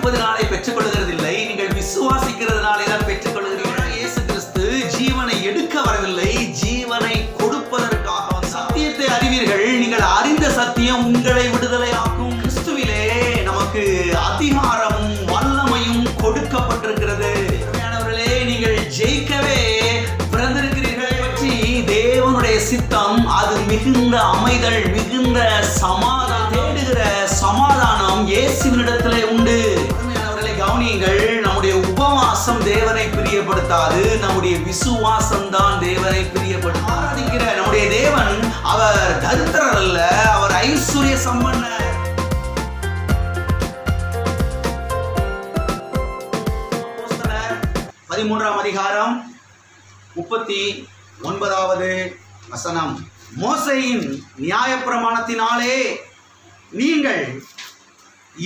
விசுவாசிப்பதனாலே பெற்றுக்கொள்கிறதில்லை, நீங்கள் விசுவாசிக்கிறதுனாலே தான் பெற்றுக்கொள்கிறீர்கள். இயேசு கிறிஸ்து ஜீவனை எடுக்க வரவில்லை, ஜீவனை கொடுப்பதற்காக. சத்தியத்தை அறிவீர்கள், நீங்கள் அறிந்த சத்தியம் உங்களை விடுதலையாக்கும். கிறிஸ்துவிலே நமக்கு அதிகாரமும் வல்லமையும் கொடுக்கப்பட்டிருக்கிறது. நீங்கள் ஜெயிக்கவே பிறந்திருக்கிறீர்கள் பற்றி தேவனுடைய சித்தம். அது மிகுந்த அமைதல், மிகுந்த சமாதானம், தேடுகிற சமாதானம் இயேசுவினிடத்திலே உண்டு. அவர்களை கவனியுங்கள், நம்முடைய உபவாசம் தேவனை பிரியப்படுத்தாது, நம்முடைய விசுவாசம் தான் தேவனை பிரியப்படுத்தும். ஆராதிக்கிற நம்முடைய தேவன் அவர் தரித்திரர் அல்ல, அவர் ஐஸ்வர்ய சம்பன்னர். 13ஆம் அதிகாரம் 39வது வசனம். மோசேயின் நியாயப்பிரமாணத்தினாலே நீங்கள்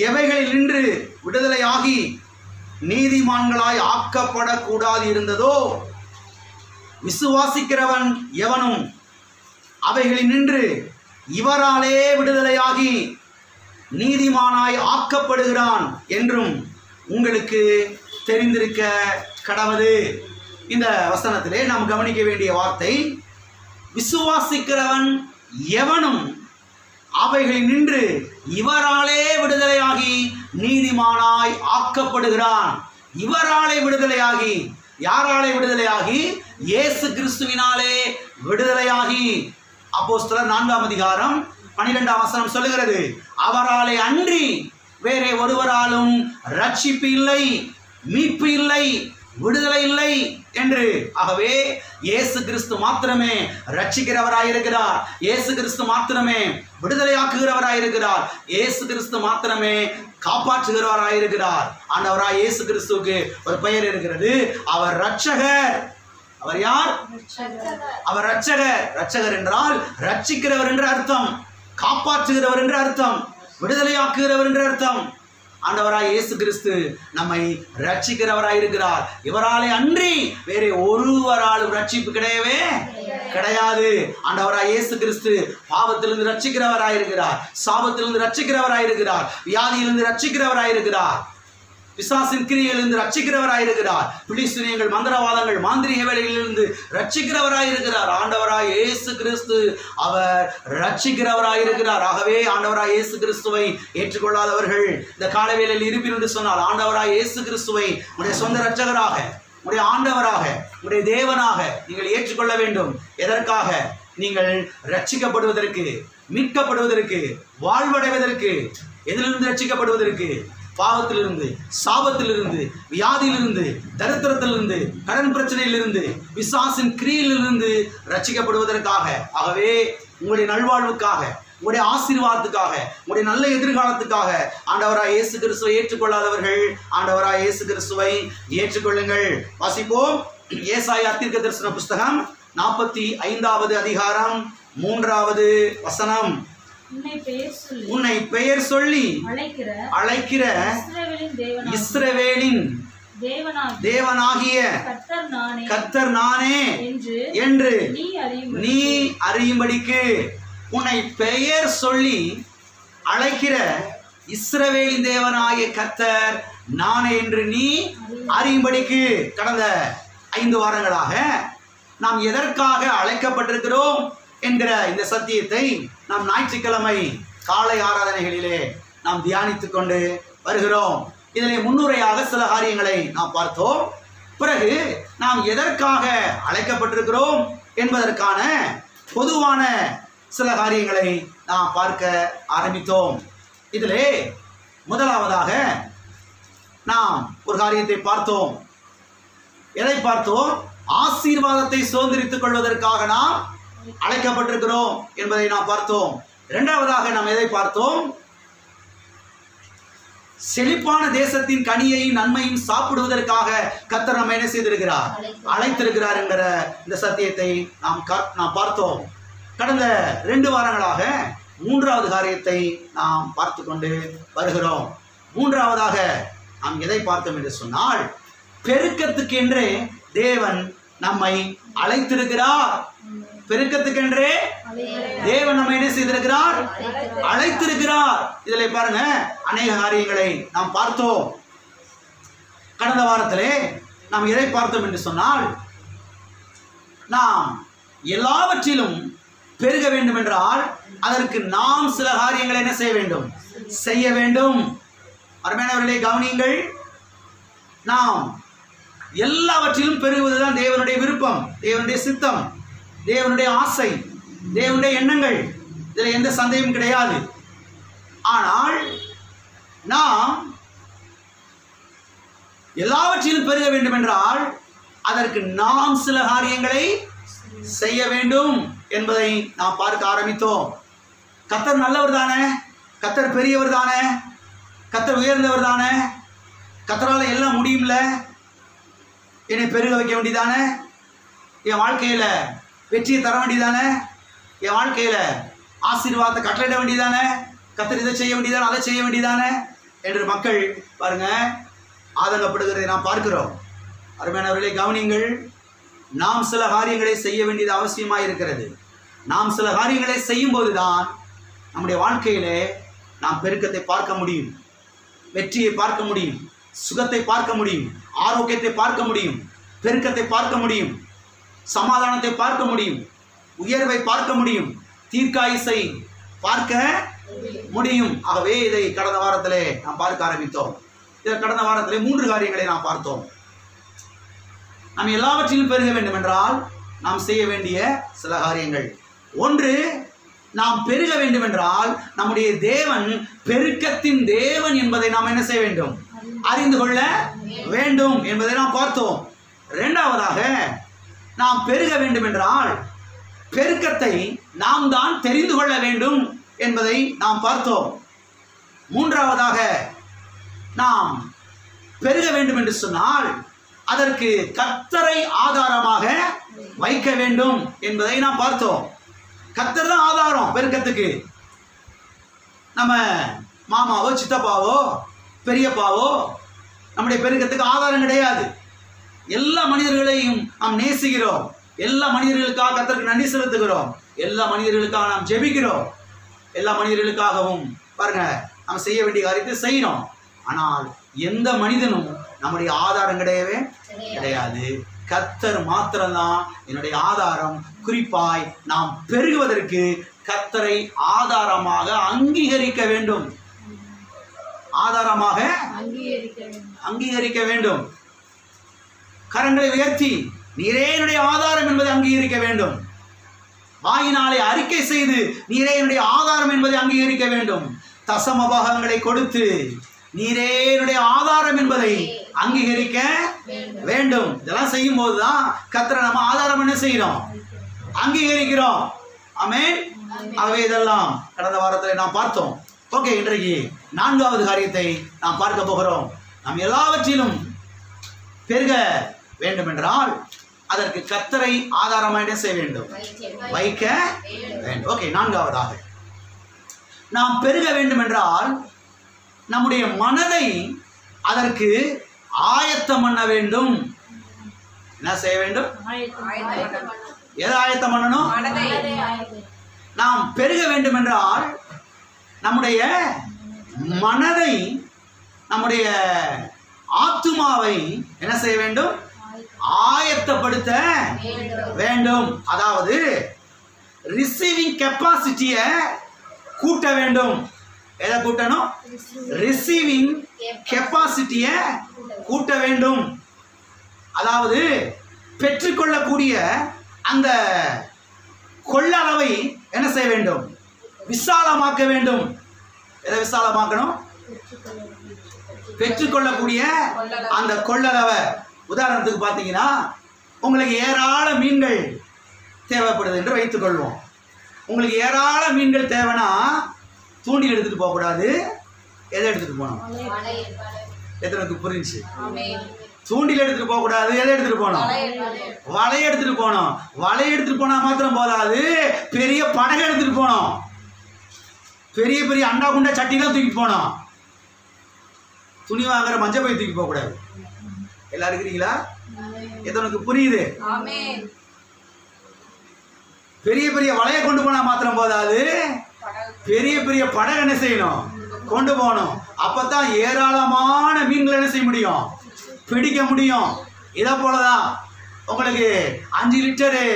எவைகளில் நின்று விடுதலையாகி நீதிமான்களாய் ஆக்கப்படக்கூடாது இருந்ததோ, விசுவாசிக்கிறவன் எவனும் அவைகளில் நின்று இவராலே விடுதலையாகி நீதிமானாய் ஆக்கப்படுகிறான் என்றும் உங்களுக்கு தெரிந்திருக்க கடவுது. இந்த வசனத்திலே நாம் கவனிக்க வேண்டிய வார்த்தை, விசுவாசிக்கிறவன் எவனும் அவைகளில் நின்று இவராலே விடுதலையாகி நீதிமானாய் ஆக்கப்படுகிறான். இவராலே விடுதலையாகி, யாராலே விடுதலையாகி? இயேசு கிறிஸ்துவினாலே விடுதலையாகி. அப்போஸ்தலர் 4ஆம் அதிகாரம் 12ஆம் வசனம் சொல்லுகிறது, அவராலே அன்றி வேறே ஒருவராலும் ரட்சிப்பு இல்லை, மீட்பு இல்லை, விடுதலை இல்லை என்று. ஆகவே இயேசு கிறிஸ்து மாத்திரமே ரட்சிக்கிறவராயிருக்கிறார், இயேசு கிறிஸ்து மாத்திரமே விடுதலையாக்குகிறவராயிருக்கிறார், இயேசு கிறிஸ்து மாத்திரமே காப்பாற்றுகிறவராயிருக்கிறார். ஆண்டவராய் இயேசு கிறிஸ்துவுக்கு ஒரு பெயர் இருக்கிறது, அவர் ரட்சகர். அவர் யார்? அவர் ரட்சகர். ரட்சகர் என்றால் ரட்சிக்கிறவர் என்று அர்த்தம், காப்பாற்றுகிறவர் என்று அர்த்தம், விடுதலையாக்குகிறவர் என்று அர்த்தம். ஆண்டவராய் இயேசு கிறிஸ்து நம்மை ரட்சிக்கிறவராயிருக்கிறார். இவராலே அன்றி வேறு ஒருவராலும் ரட்சிப்பு கிடையவே கிடையாது. ஆண்டவராய் இயேசு கிறிஸ்து பாவத்திலிருந்து ரட்சிக்கிறவராயிருக்கிறார், சாபத்திலிருந்து ரட்சிக்கிறவராயிருக்கிறார், வியாதியிலிருந்து ரட்சிக்கிறவராயிருக்கிறார், பிசாசின் கிரியையிலிருந்து ரட்சிக்கிறவராயிருக்கிறார், பிலிஸ்தீனியர்கள் மந்திரவாதங்கள் மாந்திரிக வேலைகளிலிருந்து ரட்சிக்கிறவராயிருக்கிறார். ஆண்டவராய் இயேசு கிறிஸ்து அவர் ரட்சிக்கிறவராயிருக்கிறார். ஆகவே ஆண்டவராய் இயேசு கிறிஸ்துவை ஏற்றுக்கொள்ளாதவர்கள் இந்த காலவேளையில் இருப்பீர்கள் என்று சொன்னால், ஆண்டவராய் இயேசு கிறிஸ்துவை உடைய சொந்த ரட்சகராக, உடைய ஆண்டவராக, உடைய தேவனாக நீங்கள் ஏற்றுக்கொள்ள வேண்டும். எதற்காக? நீங்கள் ரட்சிக்கப்படுவதற்கு, மீட்கப்படுவதற்கு, வாழ்வடைவதற்கு. எதிலிருந்து ரட்சிக்கப்படுவதற்கு? பாவத்திலிருந்து, சாபத்திலிருந்து, வியாதியிலிருந்து, தரித்திரத்திலிருந்து, கடன் பிரச்சனையிலிருந்து, பிசாசின் கிரியிலிருந்து ரட்சிக்கப்படுவதற்காக. ஆகவே உங்களுடைய நல்வாழ்வுக்காக, உங்களுடைய ஆசீர்வாதத்துக்காக, உங்களுடைய நல்ல எதிர்காலத்துக்காக ஆண்டவராய் இயேசு கிறிஸ்துவை ஏற்றுக்கொள்ளாதவர்கள் ஆண்டவராய் இயேசு கிறிஸ்துவை ஏற்றுக்கொள்ளுங்கள். வாசிப்போம். ஏசாயா தீர்க்கதரிசன புஸ்தகம் 45வது அதிகாரம் 3வது வசனம். உன்னை பெயர் சொல்லி அழைக்கிற இஸ்ரவேலின் தேவனாகிய கர்த்தர் நானே என்று நீ அறியும்படிக்கு. உன்னை பெயர் சொல்லி அழைக்கிற இஸ்ரவேலின் தேவனாகிய கர்த்தர் நானே என்று நீ அறியும்படிக்கு. கடந்த 5 வாரங்களாக நாம் எதற்காக அழைக்கப்பட்டிருக்கிறோம் என்கிற இந்த சத்தியத்தை நாம் ஞாயிற்றுக்கிழமை காலை ஆராதனைகளிலே நாம் தியானித்துக் கொண்டு வருகிறோம். இதிலே முன்னுரையாக சில காரியங்களை நாம் பார்த்தோம். பிறகு நாம் எதற்காக அழைக்கப்பட்டிருக்கிறோம் என்பதற்கான பொதுவான சில காரியங்களை நாம் பார்க்க ஆரம்பித்தோம். இதிலே முதலாவதாக நாம் ஒரு காரியத்தை பார்த்தோம். எதை பார்த்தோம்? ஆசீர்வாதத்தை சுதந்திரித்துக் கொள்வதற்காக நாம் அழைக்கப்பட்டிருக்கிறோம் என்பதை நாம் பார்த்தோம். இரண்டாவதாக நாம் எதை பார்த்தோம்? செழிப்பான தேசத்தின் கனியையும் நன்மையும் சாப்பிடுவதற்காக கர்த்தர் நம்மை என்ன செய்திருக்கிறார்? அழைத்திருக்கிறார் என்கிற இந்த சத்தியத்தை நாம் பார்த்தோம். கடந்த 2 வாரங்களாக 3வது காரியத்தை நாம் பார்த்து கொண்டு வருகிறோம். 3வதாக நாம் எதை பார்த்தோம் என்று சொன்னால், பெருக்கத்துக்கென்றே தேவன் நம்மை அழைத்திருக்கிறார். பெருக்கத்துக்கென்றே தேவன் நம்மை என்ன செய்திருக்கிறார்? அழைத்திருக்கிறார். இதில் பாருங்க, அநேக காரியங்களை நாம் பார்த்தோம். கடந்த வாரத்திலே நாம் எதை பார்த்தோம் என்று சொன்னால், நாம் எல்லாவற்றிலும் பெருக வேண்டும் என்றால் அதற்கு நாம் சில காரியங்களை என்ன செய்ய வேண்டும்? செய்ய வேண்டும். அருமையானவர்களே கவனியுங்கள், நாம் எல்லாவற்றிலும் பெருகுவதுதான் தேவனுடைய விருப்பம், தேவனுடைய சித்தம், தேவனுடைய ஆசை, தேவனுடைய எண்ணங்கள். இதில் எந்த சந்தேகமும் கிடையாது. ஆனால் நாம் எல்லாவற்றிலும் பெருக வேண்டும் என்றால் அதற்கு நாம் சில காரியங்களை செய்ய வேண்டும் என்பதை நாம் பார்க்க ஆரம்பித்தோம். கர்த்தர் நல்லவர் தானே, கர்த்தர் பெரியவர் தானே, கர்த்தர் உயர்ந்தவர் தானே, கர்த்தரால் எல்லாம் முடியும்ல, என்னை பெருக வைக்க வேண்டியதானே, என் வாழ்க்கையில் வெற்றியை தர வேண்டியதானே, என் வாழ்க்கையில் ஆசீர்வாதத்தை கட்டளையிட வேண்டியதானே, கர்த்தர் இதை செய்ய வேண்டியதானே, அதை செய்ய வேண்டியதானே என்று மக்கள் பாருங்க ஆதங்கப்படுகிறதை நாம் பார்க்கிறோம். அருமையானவர்களே கவனிங்கள், நாம் சில காரியங்களை செய்ய வேண்டியது அவசியமாக இருக்கிறது. நாம் சில காரியங்களை செய்யும் போதுதான் நம்முடைய வாழ்க்கையிலே நாம் பெருக்கத்தை பார்க்க முடியும், வெற்றியை பார்க்க முடியும், சுகத்தை பார்க்க முடியும், ஆரோக்கியத்தை பார்க்க முடியும், பெருக்கத்தை பார்க்க முடியும், சமாதானத்தை பார்க்க முடியும், உயர்வை பார்க்க முடியும், தீர்க்காயுசை பார்க்க முடியும். ஆகவே இதை கடந்த வாரத்திலே நாம் பார்க்க ஆரம்பித்தோம். இதில் கடந்த வாரத்திலே 3 காரியங்களை நாம் பார்த்தோம். நாம் எல்லாவற்றிலும் பெருக வேண்டும் என்றால் நாம் செய்ய வேண்டிய சில காரியங்கள். ஒன்று, நாம் பெருக வேண்டும் என்றால் நம்முடைய தேவன் பெருக்கத்தின் தேவன் என்பதை நாம் என்ன செய்ய வேண்டும்? அறிந்து கொள்ள வேண்டும் என்பதை நாம் பார்த்தோம். இரண்டாவதாக, நாம் பெருக வேண்டும் என்றால் பெருக்கத்தை நாம் தான் தெரிந்து கொள்ள வேண்டும் என்பதை நாம் பார்த்தோம். மூன்றாவதாக, நாம் பெருக வேண்டும் என்று சொன்னால் அதற்கு கர்த்தரை ஆதாரமாக வைக்க வேண்டும் என்பதை நாம் பார்த்தோம். கர்த்தர் தான் ஆதாரம் பெருக்கத்துக்கு. நம்ம மாமாவோ சித்தப்பாவோ பெரியப்பாவோ நம்முடைய பெருக்கத்துக்கு ஆதாரம் கிடையாது. எல்லா மனிதர்களையும் நாம் நேசிக்கிறோம், எல்லா மனிதர்களுக்காக கர்த்தருக்கு நன்றி செலுத்துகிறோம், எல்லா மனிதர்களுக்காக நாம் ஜெபிக்கிறோம், எல்லா மனிதர்களுக்காகவும் பாருங்க நாம் செய்ய வேண்டிய காரியத்தை செய்யணும். ஆனால் எந்த மனிதனும் நம்முடைய ஆதாரம் கிடையவே கிடையாது. கர்த்தர் மாத்திரம்தான் என்னுடைய ஆதாரம். குறிப்பாய் நாம் பெருகுவதற்கு கர்த்தரை ஆதாரமாக அங்கீகரிக்க வேண்டும், ஆதாரமாக அங்கீகரிக்க வேண்டும். கரங்களை உயர்த்தி நீரே என்னுடைய ஆதாரம் என்பதை அங்கீகரிக்க வேண்டும். வாயினாலே அறிக்கை செய்து நீரே என்னுடைய ஆதாரம் என்பதை அங்கீகரிக்க வேண்டும். தசம பாகங்களை கொடுத்து நீரே என்னுடைய ஆதாரம் என்பதை அங்கீகரிக்க வேண்டும். இதெல்லாம் செய்யும் போதுதான் கர்த்தரை நம்ம ஆதாரம் என்ன செய்யறோம்? அங்கீகரிக்கிறோம். ஆமென். ஆகவே இதெல்லாம் கடந்த வாரத்தில் நாம் பார்த்தோம். ஓகே, இன்றைக்கு 4வது காரியத்தை நாம் பார்க்க போகிறோம். நாம் எல்லாவற்றிலும் பெருக வேண்டும் என்றால் அதற்கு கர்த்தரை ஆதாரமாக என்ன செய்ய வேண்டும்? வைக்க வேண்டும். ஓகே, 4வதாக நாம் பெருக வேண்டும் என்றால் நம்முடைய மனதை அதற்கு ஆயத்தம் பண்ண வேண்டும். என்ன செய்ய வேண்டும்? எதை ஆயத்தம் பண்ணணும்? நாம் பெருக வேண்டும் என்றால் நம்முடைய மனதை, நம்முடைய ஆத்துமாவை என்ன செய்ய வேண்டும்? ஆயத்தப்படுத்த வேண்டும். அதாவது ரிசீவிங் கெப்பாசிட்டியை கூட்ட வேண்டும். எதை கூட்டணும்? ரிசீவிங் கெப்பாசிட்டியை கூட்ட வேண்டும். அதாவது பெற்றுக்கொள்ளக்கூடிய அந்த கொள்ளளவை என்ன செய்ய வேண்டும்? விசாலமாக்க வேண்டும். எதை விசாலமாக்கணும்? பெற்றுக்கொள்ளக்கூடிய அந்த கொள்ளளவை. உதாரணத்துக்கு பார்த்தீங்கன்னா, உங்களுக்கு ஏராள மீன்கள் தேவைப்படுது என்று வைத்துக் கொள்வோம். உங்களுக்கு ஏராள மீன்கள் தேவைன்னா தூண்டில் எடுத்துட்டு போகக்கூடாது. எதை எடுத்துட்டு போகணும்? எத்தனைக்கு புரிஞ்சு? தூண்டில் எடுத்துட்டு போகக்கூடாது. எதை எடுத்துட்டு போகணும்? வலையை எடுத்துட்டு போகணும். வலையை எடுத்துட்டு போனா மாத்திரம் போதாது, பெரிய படகை எடுத்துட்டு போகணும். பெரிய பெரிய அண்டா குண்டா சட்டிலாம் தூக்கிட்டு போகணும். துணி வாங்குற மஞ்சள் பை தூக்கி போகக்கூடாது. எல்லாரும் இருக்கிறீங்களா? எத்தனைக்கு புரியுது? பெரிய பெரிய வலையை கொண்டு போனா மாத்திரம் போதாது, பெரிய பெரிய படகு என்ன செய்யணும்? கொண்டு போகணும். அப்பதான் ஏராளமான மீன்களை என்ன செய்ய முடியும்? பிடிக்க முடியும். இதை போலதான் உங்களுக்கு 5 லிட்டரு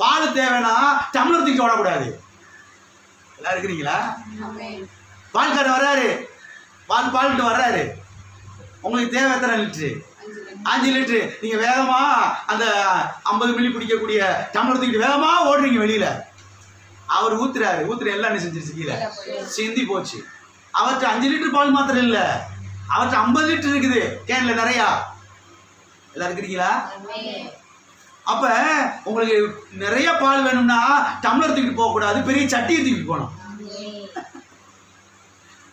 பால் தேவைன்னா டம்ளர் தூக்கி ஓடக்கூடாது. எல்லாம் இருக்கிறீங்களா? பால்காரர் வர்றாரு, பால்ட்டு வர்றாரு, உங்களுக்கு தேவை எத்தனை லிட்டரு? 5 லிட்டரு. நீங்க வேகமா அந்த 50 மில்லி பிடிக்கக்கூடிய டம்ளர் தூக்கிட்டு வேகமா ஓடுறீங்க வெளியில. அவர் ஊத்துற எல்லாம் என்ன செஞ்சிருச்சு? கீழே சிந்தி போச்சு. அவர்கிட்ட 5 லிட்டர் பால் மாத்திரம் இல்ல, அவர்கிட்ட 50 லிட்டர் இருக்குது கேன்ல நிறையா. எல்லாம் இருக்கிறீங்களா? அப்ப உங்களுக்கு நிறைய பால் வேணும்னா டம்ளர் தூக்கிட்டு போக கூடாது, பெரிய சட்டியை தூக்கிட்டு போகணும்.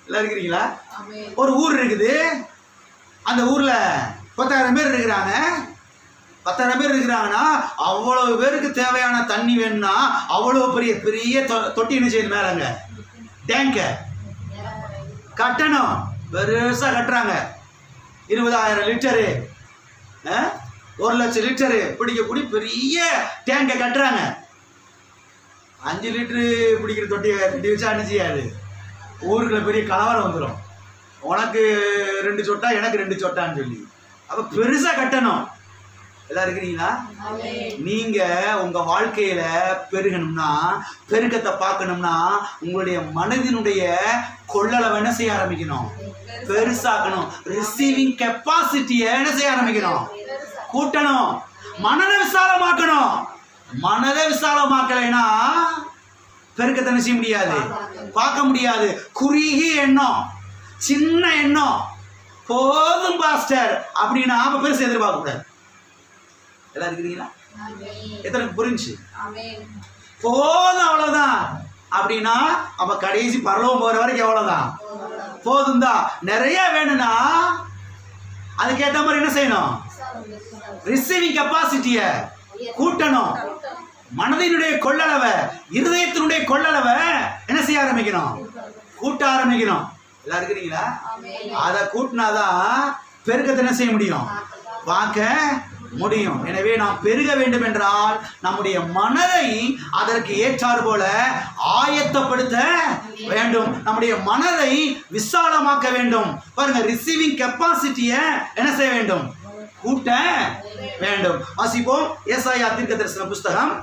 எல்லாம் இருக்கிறீங்களா? ஒரு ஊர் இருக்குது, அந்த ஊர்ல 10,000 பேர் இருக்கிறாங்க. 10,000 பேர் இருக்கிறாங்கன்னா அவ்வளவு பேருக்கு தேவையான தண்ணி வேணும்னா அவ்வளவு பெரிய பெரிய தொட்டி என்ன செய்யணும்? மேலங்க டேங்க கட்டணும். பெருசா கட்டுறாங்க. 20,000 லிட்டரு, 1,00,000 லிட்டரு பிடிக்கக்கூடிய பெரிய டேங்கை கட்டுறாங்க. 5 லிட்டரு பிடிக்கிற தொட்டியை கட்டி வச்சா என்ன செய்யாது? ஊருக்குள்ள பெரிய கலவரம் வந்துடும். உனக்கு 2 சொட்டா, எனக்கு 2 சொட்டான்னு சொல்லி. அப்ப பெருசா கட்டணும். எல்லாம் இருக்கிறீங்களா? நீங்க உங்க வாழ்க்கையில பெருகணும்னா, பெருக்கத்தை பார்க்கணும்னா உங்களுடைய மனதினுடைய கொள்ளளவை என்ன செய்ய ஆரம்பிக்கணும்? பெருசாக்கணும். ரிசீவிங் கெப்பாசிட்டியை என்ன செய்ய ஆரம்பிக்கணும்? கூட்டணும். மனதை விசாலமாக்கணும். மனதை விசாலமாக்கலைன்னா பெருக்கத்தை என்ன செய்ய முடியாது? பார்க்க முடியாது. குறுகிய எண்ணம், சின்ன எண்ணம், போதும் பாஸ்டர் அப்படின்னா அப்ப பெருசு எதிர்பார்க்க கூடாது. எல்லாம் இருக்கிறீங்களா? எத்தனை புரிஞ்சு? போதும் அவ்வளவுதான் அப்படின்னா அப்ப கடைசி பரலோகம் போற வரைக்கும் எவ்வளவுதான்? போதும் தான். நிறைய வேணும்னா அதுக்கேற்ற மாதிரி என்ன செய்யணும்? ரிசீவிங் கெப்பாசிட்டிய கூட்டணும். மனதினுடைய கொள்ளளவை, இருதயத்தினுடைய கொள்ளளவை என்ன செய்ய ஆரம்பிக்கணும்? கூட்ட ஆரம்பிக்கணும். எல்லாம் இருக்கிறீங்களா? அதை கூட்டினாதான் பெருக்கத்தை என்ன செய்ய முடியும்? பார்க்க முடியும். எனவே நாம் பெருக வேண்டும் என்றால் நம்முடைய மனதை அதற்கு ஏற்றாறு போல ஆயத்தப்படுத்த வேண்டும். நம்முடைய மனதை விசாலமாக்க வேண்டும். பாருங்க, ரிசீவிங் கெப்பாசிட்டியை என்ன செய்ய வேண்டும்? கூட்ட வேண்டும். வாசிப்போம். ஏசாயா தீர்க்கதரிசன புஸ்தகம்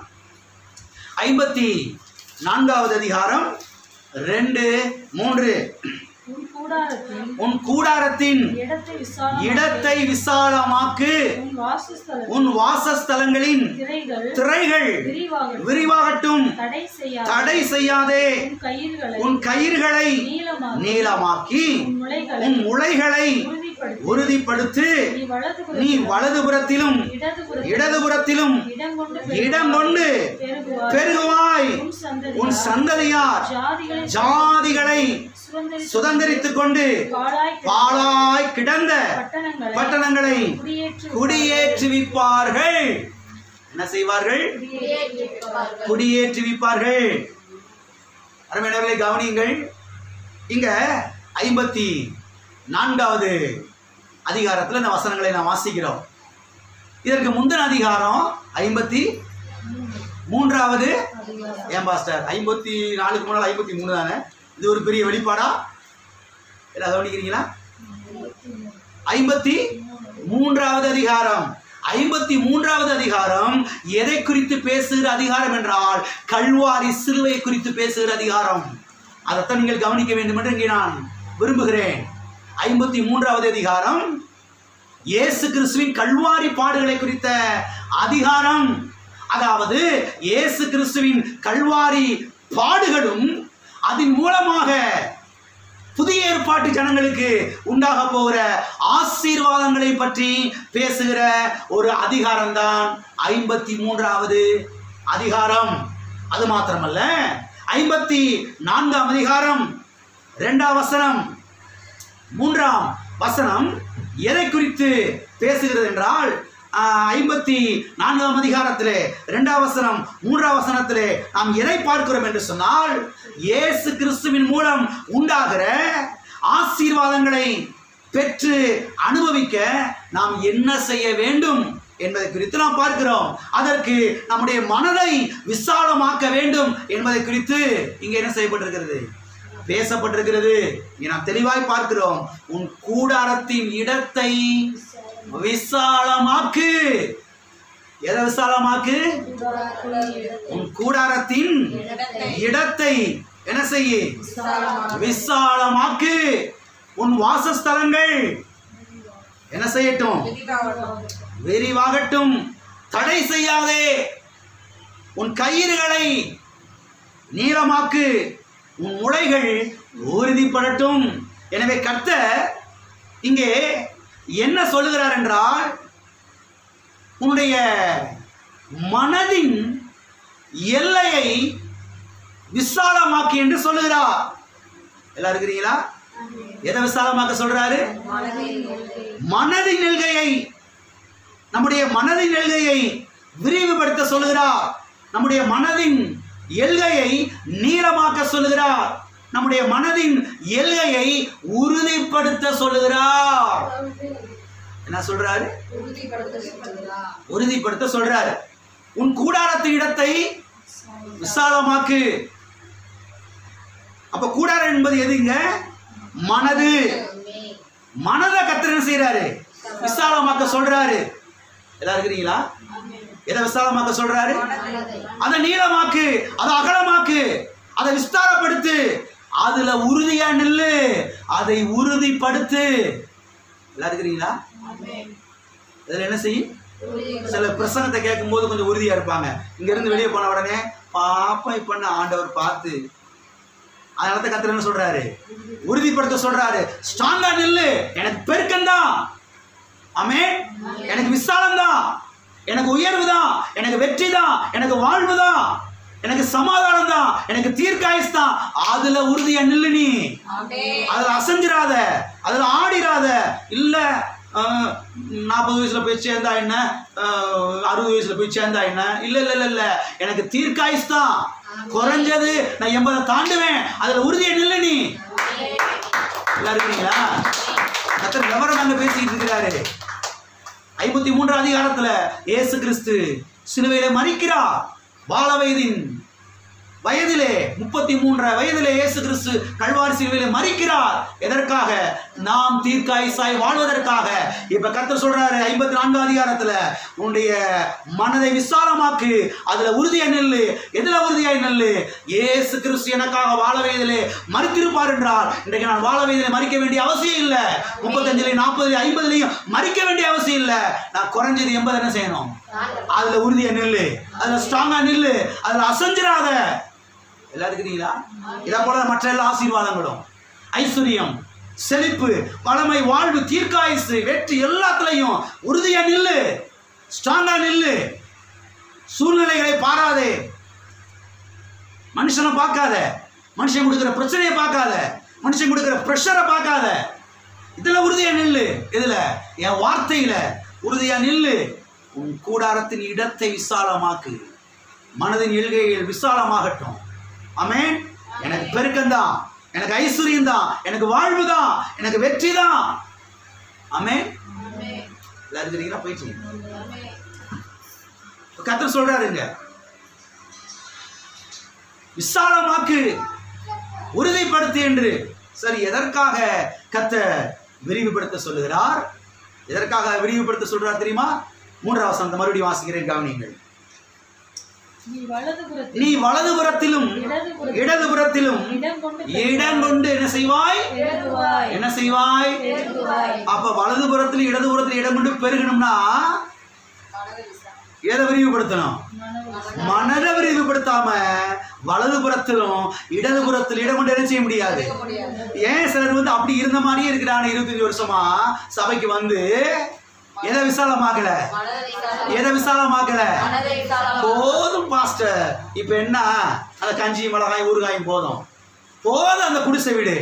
54வது அதிகாரம் 2-3. உன் கூடாரத்தின் இடத்தை விசாலமாக்கு, உன் வாசஸ்தலங்களின் திரைகள் விரிவாகட்டும், தடை செய்யாதே, உன் கயிறுகளை நீளமாக்கி உன் முளைகளை உறுதிப்படுத்து. நீ வலதுபுறத்திலும் இடதுபுறத்திலும் இடம் கொண்டு பெருகுவாய். உன் சந்ததியார் ஜாதிகளை சுதந்திரித்துக் கொண்டு பாழாய் கிடந்த பட்டணங்களை குடியேற்றுவிப்பார்கள். என்ன செய்வார்கள்? குடியேற்றுவிப்பார்கள். அருமையானவர்களே, கவனியுங்கள். இங்க 54வது அதிகாரத்தில் இந்த வசனங்களை நாம் வாசிக்கிறோம். இதற்கு முந்தின அதிகாரம் 53வது. ஏன் பாஸ்டர் 54க்கு முன்னால் 53 தானே? இது ஒரு பெரிய வெளிப்பாடா? எல்லாம் கவனிக்கிறீங்களா? 53வது அதிகாரம். 53வது அதிகாரம் எதை குறித்து பேசுகிற அதிகாரம் என்றால் கல்வாரி சிலுவை குறித்து பேசுகிற அதிகாரம். அதைத்தான் நீங்கள் கவனிக்க வேண்டும் என்று இங்கே நான் விரும்புகிறேன். 53வது அதிகாரம் இயேசு கிறிஸ்துவின் கல்வாரி பாடுகளை குறித்த அதிகாரம். அதாவது இயேசு கிறிஸ்துவின் கல்வாரி பாடுகளும் அதன் மூலமாக புதிய ஏற்பாட்டு ஜனங்களுக்கு உண்டாக போகிற ஆசீர்வாதங்களை பற்றி பேசுகிற ஒரு அதிகாரம் தான் 53வது அதிகாரம். அது மாத்திரமல்ல, 54ஆம் அதிகாரம் 2ஆம் வசனம் 3ஆம் வசனம் எதை குறித்து பேசுகிறது என்றால் 54ஆம் அதிகாரத்திலே 2ஆம் வசனம் 3ஆம் வசனத்திலே நாம் எதை பார்க்கிறோம் என்று சொன்னால் இயேசு கிறிஸ்துவின் மூலம் உண்டாகிற ஆசீர்வாதங்களை பெற்று அனுபவிக்க நாம் என்ன செய்ய வேண்டும் என்பதை குறித்து நாம் பார்க்கிறோம். அதற்கு நம்முடைய மனதை விசாலமாக்க வேண்டும் என்பதை குறித்து இங்கே என்ன செய்யப்பட்டிருக்கிறது? பேசப்பட்டிருக்கிறது. நாம் தெளிவாய் பார்க்கிறோம். உன் கூடாரத்தின் இடத்தை விசாலமாக்கு. எதை விசாலமாக்கு? உன் கூடாரத்தின் இடத்தை என்ன செய்ய? விசாலமாக்கு. உன் வாசஸ்தலங்கள் என்ன செய்யட்டும்? விரிவாகட்டும். தடை செய்யாதே. உன் கயிறுகளை நீளமாக்கு. உன் முளைகள் உறுதிப்படட்டும். எனவே கர்த்தர் இங்கே என்ன சொல்லுகிறார் என்றால், உன்னுடைய மனதின் எல்லையை விசாலமாக்கி என்று சொல்லுகிறார். எல்லாம் இருக்கிறீங்களா? எதை விசாலமாக்க சொல்றாரு? மனதின் எல்கையை, நம்முடைய மனதின் எல்கையை விரிவுபடுத்த சொல்லுகிறார். நம்முடைய மனதின் எல்கையை நீளமாக்க சொல்லுகிறார். நம்முடைய மனதின் எல்கையை உறுதிப்படுத்த சொல்லுகிறார். என்ன சொல்றாரு? உறுதிப்படுத்த சொல்றாரு. உன் கூடாரத்து இடத்தை விசாலமாக்கு. அப்ப கூடாரம் என்பது எதுங்க? மனது. மனதை கர்த்தர் என்ன செய்யறாரு? விசாலமாக்க சொல்றாரு. எல்லாம் இருக்கிறீங்களா? எதை விசாலமாக்க சொல்றாரு? அதை நீளமாக்கு, அதை அகலமாக்கு, அதை விஸ்தாரப்படுத்து, அதுல உறுதியா நில்லு, அதை உறுதிப்படுத்து. எல்லாம் இருக்கிறீங்களா? இதுல என்ன செய்யும்? சில பிரசங்கத்தை கேட்கும் போது கொஞ்சம் உறுதியா இருப்பாங்க. இங்க இருந்து வெளியே போன உடனே பாப்பா இப்ப ஆண்டவர் பார்த்து, அதனால கர்த்தர் என்ன சொல்றாரு? உறுதிப்படுத்த சொல்றாரு. ஸ்ட்ராங்கா நில்லு. எனக்கு பெருக்கம் தான், ஆமென். எனக்கு விசாலம் தான், எனக்கு உயர்வு தான், எனக்கு வெற்றி தான், எனக்கு வாழ்வு தான், எனக்கு சமாதானம் தான், எனக்கு தீர்க்காயுஸ் தான். அதுல உறுதியா நில்லு. நீ அதுல அசைஞ்சிராத, அதுல ஆடிராத. இல்ல 40 வயசுல போய் சேர்ந்தா என்ன, 60 வயசுல போய் சேர்ந்தா என்ன? இல்ல இல்ல இல்ல இல்ல, எனக்கு தீர்க்காயுஸ் தான். குறைஞ்சது நான் 80 தாண்டுவேன். அதுல உறுதியா நில்லு. நீ எல்லாம் இருக்கிறீங்களா? கர்த்தர் விவரம் அங்க பேசிட்டு இருக்கிறாரு. 53 அதிகாரத்துல இயேசு கிறிஸ்து சிலுவையிலே மரிக்கிறார். பால வயதிலே 33 வயதிலே இயேசு கிறிஸ்து கல்வாரி சிலுவையிலே மரிக்கிறார். எதற்காக? நாம் தீர்க்காயுசாய் வாழ்வதற்காக. இப்ப கர்த்தர் சொல்றாரு 54 அதிகாரத்துல, உன்னுடைய மனதை விசாலமாக்கு, அதுல உறுதியா நில்லு. எதுல உறுதியாய் நில்லு? இயேசு கிறிஸ்து எனக்காக வாழ வயதிலே மரித்திருப்பார் என்றால், இன்றைக்கு நான் வாழ வயதிலே மரிக்க வேண்டிய அவசியம் இல்லை. 35 40 50 மரிக்க வேண்டிய அவசியம் இல்லை. நான் குறைஞ்சது 80 என்ன செய்யணும்? அதுல உறுதியா நில்லு, அதுல ஸ்ட்ராங்கா நில்லு, அதுல அசைஞ்சிராத. எல்லாம் இருக்கிறீங்களா? இதை போல மற்ற எல்லா ஆசீர்வாதங்களும், ஐஸ்வர்யம், செழிப்பு, பழமை, வாழ்வு, தீர்க்காயுசு, வெற்றி, எல்லாத்துலயும் உறுதியா நில்லு, ஸ்ட்ராங்கா நில்லு. சூழ்நிலைகளை பாராதே, மனுஷனை பார்க்காத, மனுஷன் கொடுக்கிற பிரச்சனையை பார்க்காத, மனுஷன் கொடுக்கிற பிரஷரை பார்க்காத. இதுல உறுதியா நில்லு. இதுல என் வார்த்தையில உறுதியா நில்லு. உன் கூடாரத்தின் இடத்தை விசாலமாக்கு. மனதின் எல்கையில் விசாலமாகட்டும். ஆமென். எனக்கு பெருக்கம் தான், எனக்கு ஐஸ்வர்யம் தான், எனக்கு வாழ்வு தான், எனக்கு வெற்றி தான். ஆமென். எல்லாரும் தெரியுங்களா? போயிட்டு கர்த்தர் சொல்றாருங்க, விசாலமாக்கு, உறுதிப்படுத்து என்று. சரி, எதற்காக கர்த்தர் விரிவுபடுத்த சொல்லுகிறார்? எதற்காக விரிவுபடுத்த சொல்றார் தெரியுமா? 3ஆம் வசனத்தை மறுபடியும் வாசிக்கிறேன், கவனியுங்கள். நீ வலதுபுறத்திலும் இடதுபுறத்திலும் இடம் கொண்டு என்ன செய்வாய்? என்ன செய்வாய்? அப்ப வலதுபுறத்திலும் இடதுபுறத்திலும் இடம் கொண்டு பெருகணும்னா எதை விரிவுபடுத்தணும்? மனதை விரிவுபடுத்தாம வலதுபுறத்திலும் இடதுபுறத்தில் இடம் கொண்டு என்ன செய்ய முடியாது. ஏன் சிலர் அப்படி இருந்த மாதிரியே இருக்கிறாங்க. 25 வருஷமா சபைக்கு வந்து எதை விசாலமாக்கல? எதை விசாலமாக்கல? போதும் பாஸ்டர், இப்ப என்ன, அந்த கஞ்சி மிளகாய் ஊறுகாயும் போதும், போதும் அந்த குடிசை வீடு,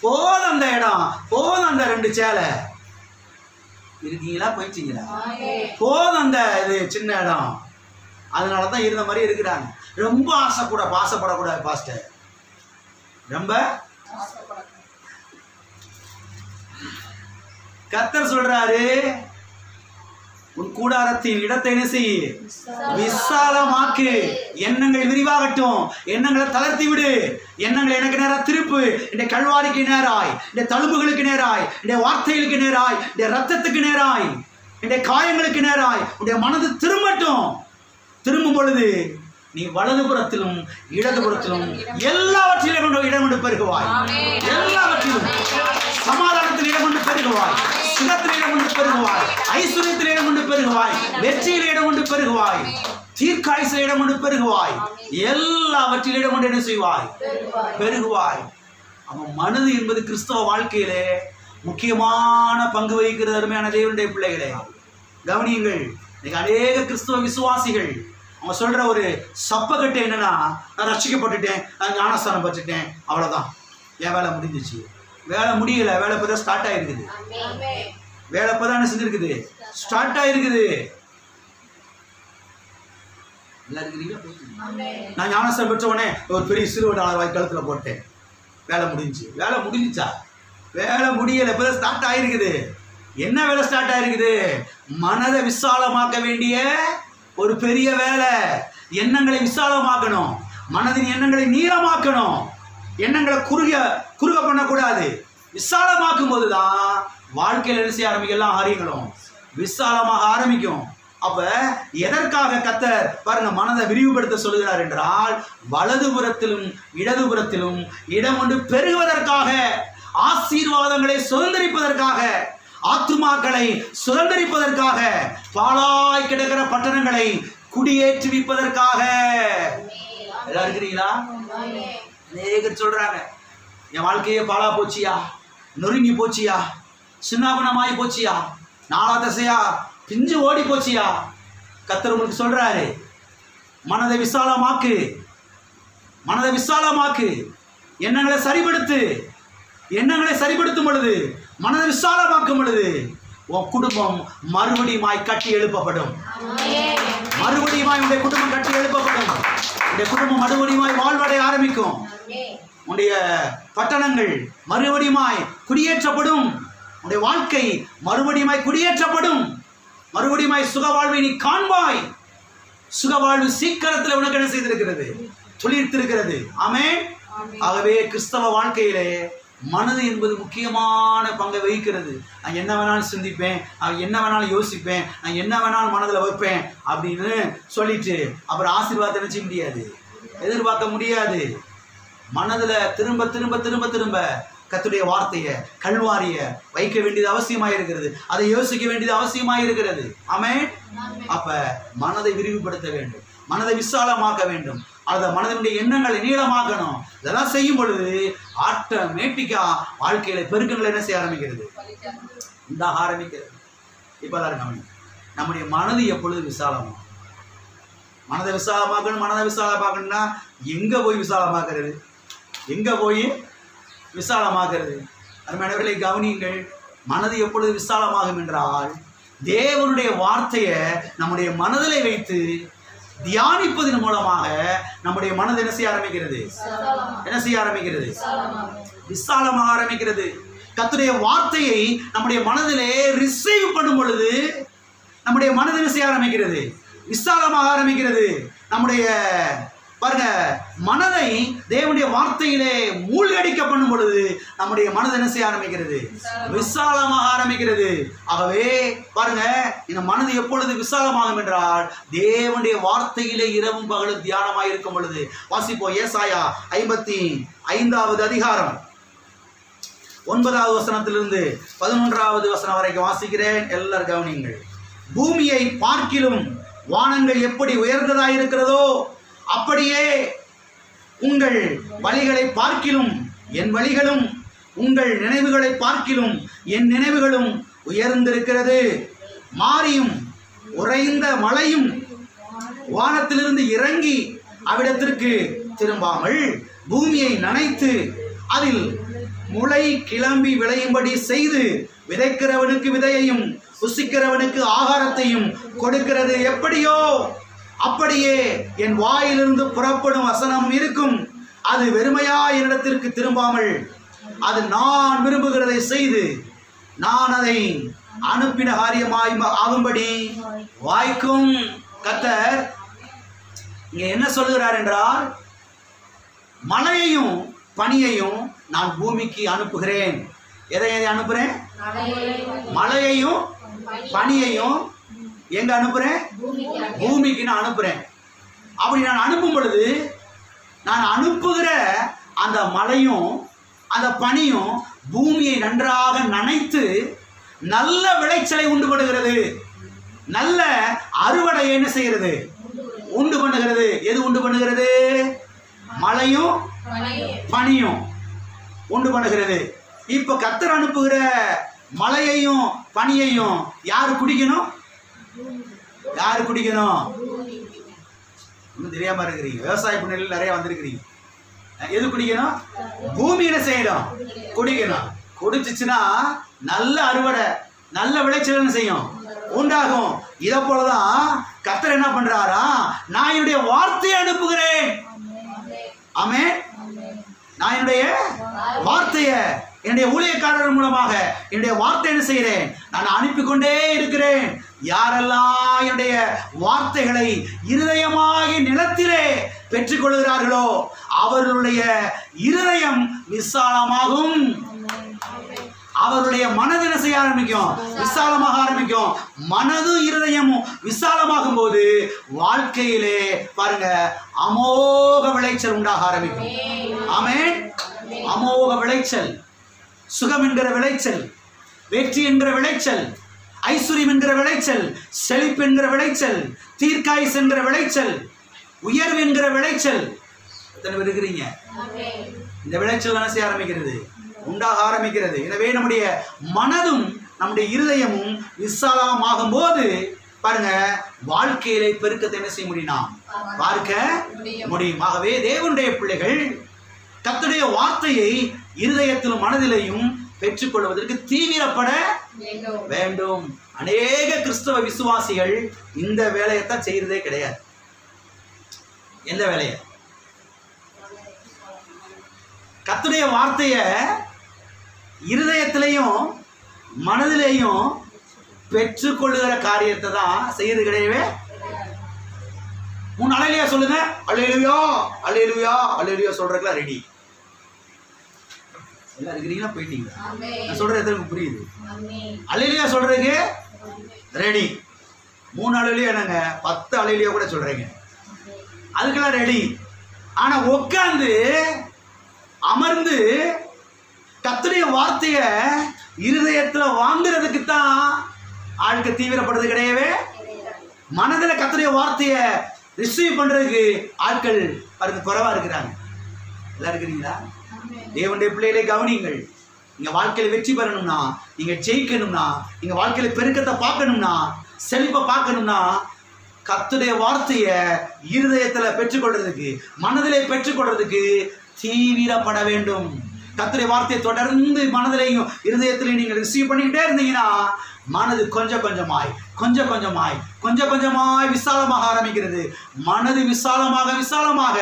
போதும் அந்த இடம், போதும் அந்த 2 சேலை. இருக்கீங்களா? போயிட்டீங்களா? போதும் அந்த இது சின்ன இடம். அதனாலதான் இருந்த மாதிரி இருக்கிறாங்க. ரொம்ப ஆசைப்படக்கூடாது பாஸ்டர். ரொம்ப கர்த்தர் சொல்றாரு, உன் கூடாரத்தின் இடத்தை என்ன செய்? விசாலமாக்கு. எண்ணங்கள் விரிவாகட்டும். எண்ணங்களை தளர்த்தி விடு. எண்ணங்களை எனக்கு நேராக திருப்பு. இந்த கல்வாரிக்கு நேராய், இந்த தழும்புகளுக்கு நேராய், இந்த வார்த்தைகளுக்கு நேராய், இந்த ரத்தத்துக்கு நேராய் இந்த காயங்களுக்கு நேராய் உடைய மனது திரும்பட்டும். திரும்பும் பொழுது நீ வலதுபுறத்திலும் இடதுபுறத்திலும் எல்லாவற்றிலும் இடம் கொண்டு பெருகுவாய். எல்லாவற்றிலும் சமாதானத்தில் இடம் கொண்டு பெருகுவாய், சுகத்தில் இடம் கொண்டு பெருகுவாய், ஐஸ்வர்யத்தில் இடம் கொண்டு பெருகுவாய், வெற்றியில் இடம் கொண்டு பெருகுவாய், தீர்க்காயுசில் இடம் கொண்டு பெருகுவாய், எல்லாவற்றிலும் இடம் கொண்டு என்ன செய்வாய்? பெருகுவாய். அவன் மனது என்பது கிறிஸ்தவ வாழ்க்கையிலே முக்கியமான பங்கு வகிக்கிறது. அருமையான தேவனுடைய பிள்ளைகளே, கவனியுங்கள். இன்னைக்கு அநேக கிறிஸ்தவ விசுவாசிகள் அவங்க சொல்ற ஒரு சப்பக்கட்டு என்னன்னா, நான் ரட்சிக்கப்பட்டுட்டேன், நான் ஞானஸ்தானம் பட்டுட்டேன், அவ்வளவுதான், என் வேலை முடிஞ்சிச்சு. வேலை முடியல, வேலை இப்பதான் ஸ்டார்ட் ஆயிருக்குது. வேலை இப்பதான் என்ன செஞ்சிருக்குது? ஸ்டார்ட் ஆயிருக்குது. நான் ஞானஸ்தானம் பெற்ற உடனே ஒரு பெரிய $20 கழுத்துல போட்டேன், வேலை முடிஞ்சு. வேலை முடிஞ்சிச்சா? வேலை முடியல, இப்பதான் ஸ்டார்ட் ஆயிருக்குது. என்ன வேலை ஸ்டார்ட் ஆயிருக்குது? மனதை விசாலமாக்க வேண்டிய ஒரு பெரிய வேலை. எண்ணங்களை விசாலமாக்கணும், மனதின் எண்ணங்களை நீளமாக்கணும், எண்ணங்களை குறுக பண்ணக்கூடாது. விசாலமாக்கும் போதுதான் வாழ்க்கையில் என்ன செய்ய ஆரம்பிக்கும்? எல்லாம் ஆரம்பிக்கணும், விசாலமாக ஆரம்பிக்கும். அப்ப எதற்காக கர்த்தர் பாருங்க மனதை விரிவுபடுத்த சொல்லுகிறார் என்றால், வலதுபுறத்திலும் இடதுபுறத்திலும் இடம் கொண்டு பெருகுவதற்காக, ஆசீர்வாதங்களை சுதந்திரிப்பதற்காக, ஆத்துமாக்களை சுதந்திரிப்பதற்காக, பாழாய் கிடக்கிற பட்டணங்களை குடியேற்றுவிப்பதற்காக. இருக்கிறீங்களா? அநேகர் சொல்றாங்க, என் வாழ்க்கையே பாழா போச்சியா, நொறுங்கி போச்சியா, சின்னாபனமாய் போச்சியா, நாளா தசையா பிஞ்சு ஓடி போச்சியா. கர்த்தர் உங்களுக்கு சொல்றாரு, மனதை விசாலமாக்கு, மனதை விசாலமாக்கு, எண்ணங்களை சரிபடுத்து. எண்ணங்களை சரிபடுத்தும் பொழுது, மனதை விசாலமாக்கும் பொழுது, உன் குடும்பம் மறுபடியுமாய் கட்டி எழுப்பப்படும். மறுபடியுமாய் உடைய குடும்பம் கட்டி எழுப்பப்படும். உடைய குடும்பம் மறுபடியுமாய் வாழ்வடைய ஆரம்பிக்கும். உடைய பட்டணங்கள் மறுபடியுமாய் குடியேற்றப்படும். உடைய வாழ்க்கை மறுபடியுமாய் குடியேற்றப்படும். மறுபடியுமாய் சுகவாழ்வை நீ காண்பாய். சுகவாழ்வு சீக்கிரத்தில் உனக்கு என்ன செய்திருக்கிறது? துளிர்த்திருக்கிறது. ஆமென். ஆகவே கிறிஸ்தவ வாழ்க்கையிலே மனது என்பது முக்கியமான பங்கை வகிக்கிறது. நான் என்ன வேணாலும் சிந்திப்பேன், நான் என்ன வேணாலும் யோசிப்பேன், நான் என்ன வேணாலும் மனதில் வைப்பேன் அப்படின்னு சொல்லிட்டு அப்புறம் ஆசீர்வாதம் நினைச்ச முடியாது, எதிர்பார்க்க முடியாது. மனதில் திரும்ப திரும்ப திரும்ப திரும்ப கர்த்தருடைய வார்த்தையை, கல்வாரிய வைக்க வேண்டியது அவசியமாக இருக்கிறது. அதை யோசிக்க வேண்டியது அவசியமாக இருக்கிறது. ஆமென். அப்ப மனதை விரிவுபடுத்த வேண்டும், மனதை விசாலமாக்க வேண்டும், அந்த மனதினுடைய எண்ணங்களை நீளமாக்கணும். இதெல்லாம் செய்யும் பொழுது ஆட்டோமேட்டிக்கா வாழ்க்கையில பெருக்கங்கள் என்ன செய்ய ஆரம்பிக்கிறது? இந்த ஆரம்பிக்கிறது. இப்ப எல்லாரும் நம்முடைய மனது எப்பொழுது விசாலமாகும்? மனதை விசாலமாக்கணும். மனதை விசாலமாக்கணும்னா எங்க போய் விசாலமாக்குறது? எங்க போய் விசாலமாகிறது? அருமையானவர்களை கவனியுங்கள். மனது எப்பொழுது விசாலமாகும் என்றால், தேவனுடைய வார்த்தையை நம்முடைய மனதிலே வைத்து தியானிப்பதன் மூலமாக நம்முடைய மனது என்ன செய்ய ஆரம்பிக்கிறது? என்ன செய்ய ஆரம்பிக்கிறது? விசாலமாக ஆரம்பிக்கிறது. கர்த்தருடைய வார்த்தையை நம்முடைய மனதிலே ரிசீவ் பண்ணும் பொழுது நம்முடைய மனது என்ன செய்ய ஆரம்பிக்கிறது? விசாலமாக ஆரம்பிக்கிறது. நம்முடைய பாருங்க, மனதை தேவனுடைய வார்த்தையிலே மூழ்கடிக்க பண்ணும் பொழுது நம்முடைய மனது என்ன செய்ய ஆரம்பிக்கிறது? விசாலமாக ஆரம்பிக்கிறது. ஆகவே பாருங்க, இந்த மனது எப்பொழுது விசாலமாகும் என்றால், தேவனுடைய வார்த்தையிலே இரவும் பகலும் தியானமாக இருக்கும் பொழுது. வாசிப்போம். ஏசாயா 55வது அதிகாரம் 9வது வசனத்திலிருந்து 11வது வசனம் வரைக்கும் வாசிக்கிறேன். எல்லாரும் கவனியுங்கள். பூமியை பார்க்கிலும் வானங்கள் எப்படி உயர்ந்ததாக இருக்கிறதோ அப்படியே உங்கள் வழிகளை பார்க்கிலும் என் வழிகளும், உங்கள் நினைவுகளை பார்க்கிலும் என் நினைவுகளும் உயர்ந்திருக்கிறது. மாரியும் உறைந்த மழையும் வானத்திலிருந்து இறங்கி அவ்விடத்திற்கு திரும்பாமல் பூமியை நனைத்து அதில் முளை கிளம்பி விளையும்படி செய்து விதைக்கிறவனுக்கு விதையையும் புசிக்கிறவனுக்கு ஆகாரத்தையும் கொடுக்கிறது. எப்படியோ அப்படியே என் வாயிலிருந்து புறப்படும் வசனம் இருக்கும். அது வெறுமையா என்னிடத்திற்கு திரும்பாமல் அது நான் விரும்புகிறதை செய்து நான் அதை அனுப்பின காரியமாய் ஆகும்படி வாய்க்கும். கர்த்தர் இங்க என்ன சொல்லுகிறார் என்றால், மழையையும் பனியையும் நான் பூமிக்கு அனுப்புகிறேன். எதை அனுப்புறேன்? மழையையும் பனியையும் எங்க அனுப்புறேன்? பூமிக்கு நான் அனுப்புறேன். அப்படி நான் அனுப்பும் பொழுது நான் அனுப்புகிற அந்த மழையும் அந்த பனியும் பூமியை நன்றாக நனைத்து நல்ல விளைச்சலை உண்டு பண்ணுகிறது. நல்ல அறுவடை என்ன செய்கிறது? உண்டு பண்ணுகிறது. எது உண்டு பண்ணுகிறது? மழையும் பனியும் உண்டு பண்ணுகிறது. இப்ப கர்த்தர் அனுப்புகிற மழையையும் பனியையும் யாரு குடிக்கணும்? யாரு குடிக்கணும்? இன்னும் தெரியாம இருக்கிறீங்க. விவசாய புண்ணியில் நிறைய வந்திருக்கிறீங்க. எது குடிக்கணும்? பூமி என்ன செய்யணும்? குடிக்கணும். குடிச்சுச்சுன்னா நல்ல அறுவடை நல்ல விளைச்சல் என்ன செய்யும்? உண்டாகும். இதை போலதான் கர்த்தர் என்ன பண்றாரா? நான் என்னுடைய வார்த்தையை அனுப்புகிறேன். ஆமென். நான் என்னுடைய வார்த்தையை என்னுடைய ஊழியக்காரர் மூலமாக என்னுடைய வார்த்தை என்ன செய்கிறேன்? நான் அனுப்பி கொண்டே இருக்கிறேன். யாரெல்லாம் என்னுடைய வார்த்தைகளை இருதயமாகி நிலத்திலே பெற்றுக்கொள்கிறார்களோ அவர்களுடைய இருதயம் விசாலமாகும். அவருடைய மனது என்ன செய்ய ஆரம்பிக்கும்? விசாலமாக ஆரம்பிக்கும். மனதும் இருதயமும் விசாலமாகும் போது வாழ்க்கையிலே பாருங்க அமோக விளைச்சல் உண்டாக ஆரம்பிக்கும். ஆமென். அமோக விளைச்சல், சுகம் என்கிற விளைச்சல், வெற்றி என்கிற விளைச்சல், ஐஸ்வர்யம் என்கிற விளைச்சல், செழிப்பு என்கிற விளைச்சல், தீர்க்காயுசு என்கிற விளைச்சல், உயர்வு என்கிற விளைச்சல். எத்தனை பேர் இருக்கிறீங்க? இந்த விளைச்சல் என்ன செய்ய ஆரம்பிக்கிறது? உண்டாக ஆரம்பிக்கிறது. எனவே நம்முடைய மனதும் நம்முடைய இருதயமும் விசாலமாகும் போது பாருங்க வாழ்க்கையிலே பெருக்கத்தை என்ன செய்ய முடியும்? நாம் பார்க்க முடியும். ஆகவே தேவனுடைய பிள்ளைகள் கர்த்தருடைய வார்த்தையை இருதயத்திலும் மனதிலையும் பெற்றுக்கொள்வதற்கு தீவிரப்பட வேண்டும். அநேக கிறிஸ்தவ விசுவாசிகள் இந்த வேலையைத்தான் செய்யறதே கிடையாது. எந்த வேலையை? கர்த்தருடைய வார்த்தைய இருதயத்திலையும் மனதிலையும் பெற்றுக்கொள்ளுகிற காரியத்தை தான் செய்யறது கிடையவே. 3 அல்லேலூயா சொல்லுங்க. அல்லேலூயா அல்லேலூயா அல்லேலூயா சொல்றதுக்குலாம் ரெடி. எல்லாம் இருக்கிறீங்களா? போயிட்டீங்களா? நான் சொல்றது எத்தனை புரியுது? அல்லேலூயா சொல்றதுக்கு ரெடி. 3 அல்லேலூயா என்னங்க? 10 அல்லேலூயா கூட சொல்றீங்க. அதுக்கெல்லாம் ரெடி. ஆனா உட்கார்ந்து அமர்ந்து கர்த்தருடைய வார்த்தைய இருதயத்துல வாங்குறதுக்கு தான் ஆட்கள் தீவிரப்படுறது கிடையவே. மனதில் கர்த்தருடைய வார்த்தைய ரிசீவ் பண்றதுக்கு ஆட்கள் குறைவா இருக்கிறாங்க. எல்லாம் இருக்கிறீங்களா? தேவனுடைய பிள்ளைகளை கவனிங்கள். நீங்க வாழ்க்கையில வெற்றி பெறணும்னா, நீங்க ஜெயிக்கணும்னா, நீங்க வாழ்க்கையில பெருக்கத்தை பார்க்கணும்னா, செழிப்பை பார்க்கணும்னா கர்த்தருடைய வார்த்தைய இருதயத்துல பெற்றுக்கொள்றதுக்கு மனதிலே பெற்றுக்கொள்றதுக்கு தீவிரப்பட வேண்டும். கர்த்தருடைய வார்த்தையை தொடர்ந்து மனதிலையும் இருதயத்திலையும் நீங்கள் ரிசீவ் பண்ணிக்கிட்டே இருந்தீங்கன்னா மனது கொஞ்சம் கொஞ்சமாய் விசாலமாக ஆரம்பிக்கிறது. மனது விசாலமாக விசாலமாக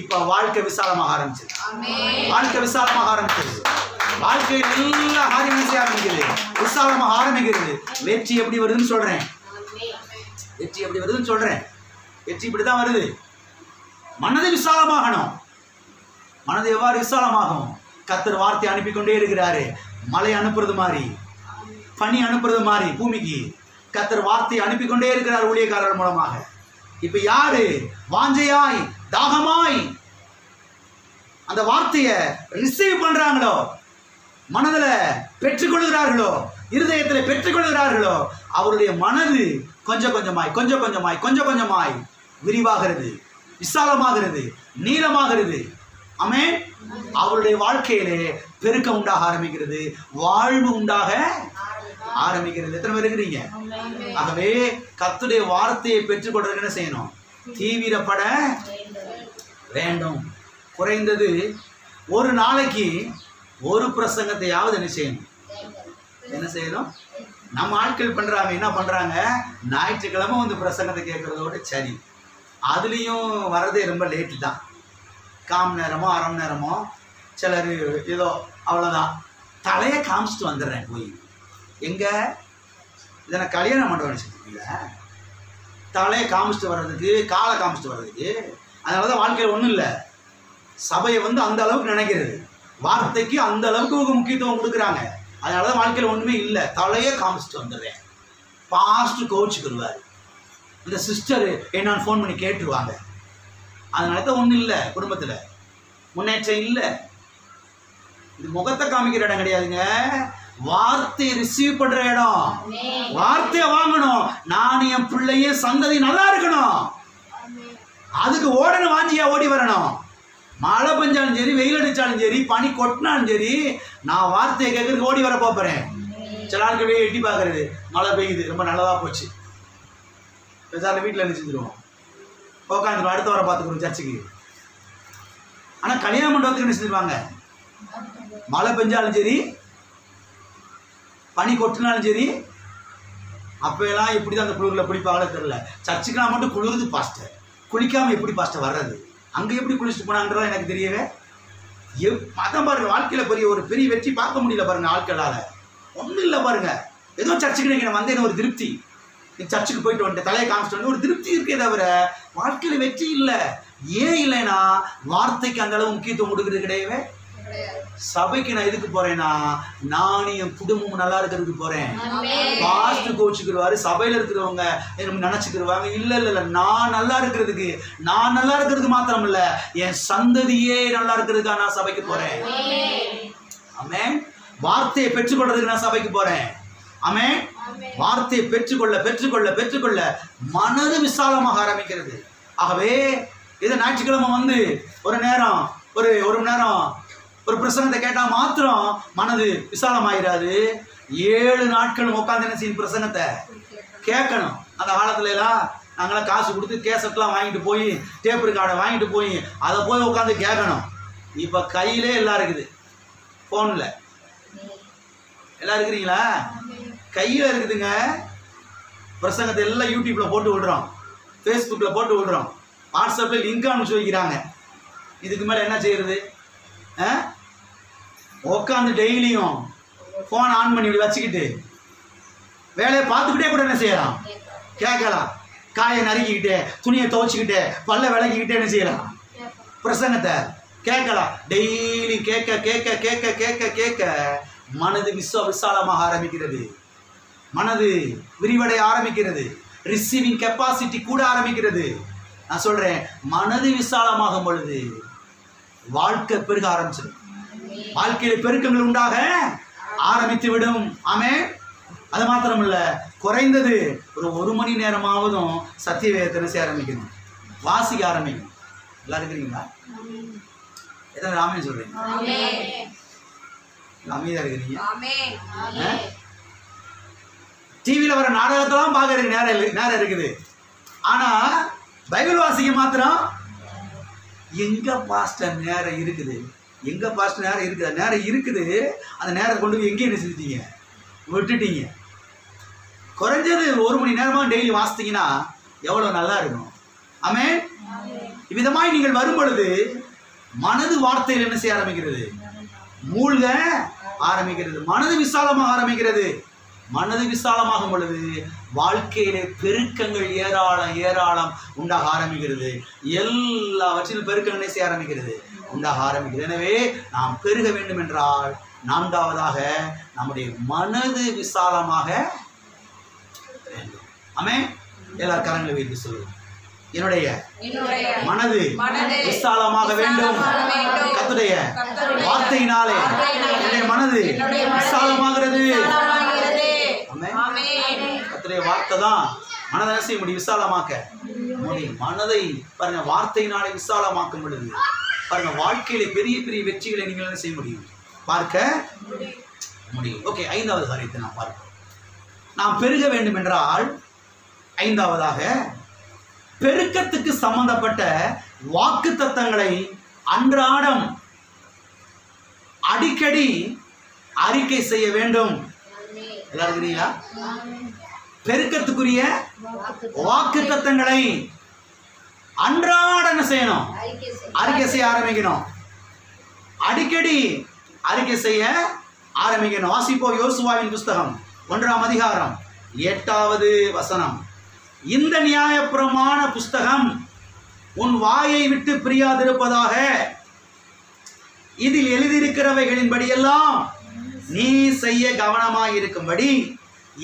இப்ப வாழ்க்கை விசாலமாக ஆரம்பிச்சது. வாழ்க்கை விசாலமாக ஆரம்பிச்சது. வாழ்க்கையில் எல்லா காரியம் செய்ய ஆரம்பிக்கிறது, விசாலமாக ஆரம்பிக்கிறது. வெற்றி எப்படி வருதுன்னு சொல்றேன். வெற்றி எப்படி வருதுன்னு சொல்றேன். வெற்றி இப்படிதான் வருது. மனது விசாலமாகணும். மனது எவ்வாறு விசாலமாகும்? கர்த்தர் வார்த்தை அனுப்பி கொண்டே இருக்கிறாரு. மழை அனுப்புறது மாதிரி, பனி அனுப்புறது மாதிரி பூமிக்கு கர்த்தர் வார்த்தை அனுப்பி கொண்டே இருக்கிறார் ஊழியக்காரர் மூலமாக. இப்ப யாரு வாஞ்சையாய் தாகமாய் அந்த வார்த்தையை ரிசீவ் பண்றாங்களோ, மனதில் பெற்றுக்கொள்கிறார்களோ, இருதயத்தில் பெற்றுக்கொள்கிறார்களோ, அவருடைய மனது கொஞ்சம் கொஞ்சமாய் விரிவாகிறது, விசாலமாகிறது, நீளமாகிறது. ஆமென். அவருடைய வாழ்க்கையிலே பெருக்கம் உண்டாக ஆரம்பிக்கிறது, வாழ்வு உண்டாக ஆரம்பிக்கிறது. எத்தனை பேர் இருக்கிறீங்க? ஆகவே கர்த்தருடைய வார்த்தையை பெற்றுக்கொள்றதுக்கு என்ன செய்யணும்? தீவிரப்பட வேண்டும். குறைந்தது ஒரு நாளைக்கு ஒரு பிரசங்கத்தையாவது என்ன செய்யணும்? நம்ம ஆட்கள் பண்றாங்க. என்ன பண்றாங்க? ஞாயிற்றுக்கிழமை வந்து பிரசங்கத்தை கேட்கறதோட சரி. அதுலேயும் வரதே ரொம்ப லேட்டு தான். 1/4 மணி நேரமோ 1/2 மணி நேரமோ, சிலர் ஏதோ அவ்வளோதான். தலையை காமிச்சிட்டு வந்துடுறேன் போய். எங்கே இதை நான் கல்யாணம் பண்ண நினச்சிருக்கீங்களா? தலையை காமிச்சிட்டு வர்றதுக்கு, காலை காமிச்சிட்டு வர்றதுக்கு. அதனால தான் வாழ்க்கையில் ஒன்றும் இல்லை. சபையை வந்து அந்த அளவுக்கு நினைக்கிறது, வார்த்தைக்கு அந்த அளவுக்கு முக்கியத்துவம் கொடுக்குறாங்க. அதனால தான் வாழ்க்கையில் ஒன்றுமே இல்லை. தலையை காமிச்சிட்டு வந்துடுறேன். பாஸ்ட் கோச்சுக்குருவார். இந்த சிஸ்டர் என்னன்னு ஃபோன் பண்ணி கேட்டுருவாங்க. அதனால தான் ஒன்றும் இல்லை, குடும்பத்தில் முன்னேற்றம் இல்லை. இது முகத்தை காமிக்கிற இடம் கிடையாதுங்க, வார்த்தையை ரிசீவ் பண்ற இடம். வார்த்தையை வாங்கணும். நான் என் பிள்ளைய சந்ததி நல்லா இருக்கணும், அதுக்கு ஓடணும், வாஞ்சியா ஓடி வரணும். மழை பெஞ்சாலும் சரி, வெயில் அடித்தாலும் சரி, பனி கொட்டினாலும் சரி, நான் வார்த்தையை கேட்கறதுக்கு ஓடி வர போகிறேன். சில நாளுக்கு வெளியே எட்டி பார்க்கறது, மழை பெய்யுது, ரொம்ப நல்லதாக போச்சு, பெருசாக வீட்டில் என்ன செஞ்சிருவோம், உட்காந்துருவோம், அடுத்த வாரம் பார்த்துக்கணும் சர்ச்சுக்கு. ஆனால் கல்யாண மண்டபத்துக்கு என்ன செஞ்சிருவாங்க, மழை பெஞ்சாலும் சரி, பனி கொட்டினாலும் சரி, அப்போலாம் எப்படி தான் அந்த குளிரில் குளிப்பாங்களோ தெரியல. சர்ச்சுக்கெலாம் மட்டும் குளிருது பாஸ்டர், குளிக்காமல் எப்படி பாஸ்டர் வர்றது, அங்கே எப்படி குளிச்சுட்டு போனாங்கன்றதான் எனக்கு தெரியவே. அதான் பாருங்க, வாழ்க்கையில் பெரிய வெற்றி பார்க்க முடியல பாருங்க ஆட்களால். ஒன்றும் இல்லை பாருங்க, ஏதோ சர்ச்சுக்கு நீங்கள் வந்தேன்னு ஒரு திருப்தி, நீ சர்ச்சுக்கு போயிட்டு வந்துட்டு தலையை காமிச்சிட்டு வந்து ஒரு திருப்தி இருக்கே தவிர வாழ்க்கையில் வெற்றி இல்லை. ஏன் இல்லைன்னா வார்த்தைக்கு அந்த அளவு முக்கியத்துவம் கொடுக்குறது கிடையவே. சபைக்கு நான் எதுக்கு போறேன்னா, நானும் என் குடும்பமும் நல்லா இருக்கிறதுக்கு போறேன். பாஸ்ட் கோச்சுக்குருவாரு, சபையில இருக்கிறவங்க நினைச்சுக்கிருவாங்க. இல்ல இல்ல இல்ல, நான் நல்லா இருக்கிறதுக்கு மாத்திரம் இல்ல, என் சந்ததியே நல்லா இருக்கிறதுக்காக நான் சபைக்கு போறேன். ஆமென். வார்த்தையை பெற்றுக்கொள்றதுக்கு நான் சபைக்கு போறேன். ஆமென். வார்த்தையை பெற்றுக்கொள்ள மனது விசாலமாக ஆரம்பிக்கிறது. ஆகவே இதை ஞாயிற்றுக்கிழமை வந்து ஒரு நேரம் ஒரு மணி நேரம் ஒரு பிரசங்கத்தை கேட்டால் மாத்திரம் மனது விசாலமாயிராது. 7 நாட்கள் உட்காந்து என்ன செய்யும், பிரசங்கத்தை கேட்கணும். அந்த காலத்துல எல்லாம் நாங்களாம் காசு கொடுத்து கேசட்லாம் வாங்கிட்டு போய், டேப் ரெக்கார்டை வாங்கிட்டு போய் அதை போய் உட்காந்து கேட்கணும். இப்போ கையிலே எல்லாம் இருக்குது, ஃபோனில் எல்லாம் இருக்கிறீங்களா, கையில் இருக்குதுங்க. பிரசங்கத்தை எல்லாம் யூடியூப்பில் போட்டு விடுறோம், ஃபேஸ்புக்கில் போட்டு விடுறோம், வாட்ஸ்அப்பில் லிங்க் அனுப்பிச்சு வைக்கிறாங்க. இதுக்கு மேலே என்ன செய்யறது? உட்காந்து டெய்லியும் ஃபோன் ஆன் பண்ணி வச்சுக்கிட்டு வேலையை பார்த்துக்கிட்டே கூட என்ன செய்யலாம், கேட்கலாம். காயை நறுக்கிக்கிட்டே, துணியை துவைச்சிக்கிட்டே, பல்ல விளக்கிக்கிட்டே என்ன செய்யலாம், பிரசங்கத்தை கேட்கலாம். டெய்லி கேட்க கேட்க கேட்க கேட்க கேட்க மனது விசாலமாக ஆரம்பிக்கிறது, மனது விரிவடைய ஆரம்பிக்கிறது, ரிசீவிங் கெப்பாசிட்டி கூட ஆரம்பிக்கிறது. நான் சொல்றேன், மனது விசாலமாகும் பொழுது வாழ்க்கை பெருக ஆரம்பிச்சிடும், வாழ்க்கையில பெருக்கங்கள் உண்டாக ஆரம்பித்து விடும். ஆமென். அது மாத்திரம் இல்ல, குறைந்தது ஒரு மணி நேரமாவதும் சத்திய வேதத்தை செய்ய ஆரம்பிக்கணும், வாசிக்க ஆரம்பிக்கணும். எல்லாம் இருக்கிறீங்களா? எத்தனை ஆமென் சொல்றீங்க? அமைதியா இருக்கிறீங்க? டிவியில வர நாடகத்தெல்லாம் பார்க்கறதுக்கு நேரம் இருக்குது. ஆனா பைபிள் வாசிக்க மாத்திரம் எங்க பாஸ்டர் நேரம் இருக்குது, எங்க பாஸ்டர் நேரம் இருக்குது, நேரம் இருக்குது. அந்த நேரத்தை கொண்டு போய் எங்கே என்ன செஞ்சிட்டீங்க, விட்டுட்டீங்க. குறைஞ்சது 1 மணி நேரமா டெய்லி வாசித்தீங்கன்னா எவ்வளவு நல்லா இருக்கும். ஆமென். இவ்விதமாய் நீங்கள் வரும் பொழுது மனது வார்த்தையில் என்ன செய்ய ஆரம்பிக்கிறது, மூழ்க ஆரம்பிக்கிறது, மனது விசாலமாக ஆரம்பிக்கிறது. மனது விசாலமாகும் பொழுது வாழ்க்கையிலே பெருக்கங்கள் ஏராளம் உண்டாக ஆரம்பிக்கிறது. எல்லாவற்றிலும் பெருக்கங்களை செய்ய ஆரம்பிக்கிறது, உண்டாக ஆரம்பிக்கிறது. எனவே நாம் பெருக வேண்டும் என்றால் 4வதாக நம்முடைய மனது விசாலமாக வேண்டும். ஆமென். எல்லார் கரங்களை வைத்து சொல்லுவோம், என்னுடைய மனது விசாலமாக வேண்டும். கர்த்தருடைய வார்த்தையினாலே என்னுடைய மனது விசாலமாகிறது. கர்த்தருடைய வார்த்தை தான் மனதை செய்ய முடியும், விசாலமாக்க முடியும். மனதை பாருங்க, வார்த்தையினாலே விசாலமாக்க முடியுது. பாருங்க, வாழ்க்கையில பெரிய பெரிய வெற்றிகளை நீங்கள் என்ன செய்ய முடியும், பார்க்க முடியும். ஓகே, 5வது காரியத்தை நாம் பார்ப்போம். நாம் பெருக வேண்டும் என்றால் 5வதாக பெருக்கத்துக்கு சம்பந்தப்பட்ட வாக்கு தத்தங்களை அன்றாடம் அடிக்கடி அறிக்கை செய்ய வேண்டும். எல்லாருக்கிறீங்களா? பெருக்கத்துக்குரிய வாக்கு தத்தங்களை அன்றாடம் என்ன செய்யணும், அறிக்கை செய்ய ஆரம்பிக்கணும். அடிக்கடி அறிக்கை செய்ய ஆரம்பிக்கணும். வாசிப்போம் யோசுவாவின் புஸ்தகம் 1ஆம் அதிகாரம் 8வது வசனம். இந்த நியாயப்பிரமாண புஸ்தகம் உன் வாயை விட்டு பிரியாதிருப்பதாக, இதில் எழுதியிருக்கிறவைகளின்படியெல்லாம் நீ செய்ய கவனமாயிருக்கும்படி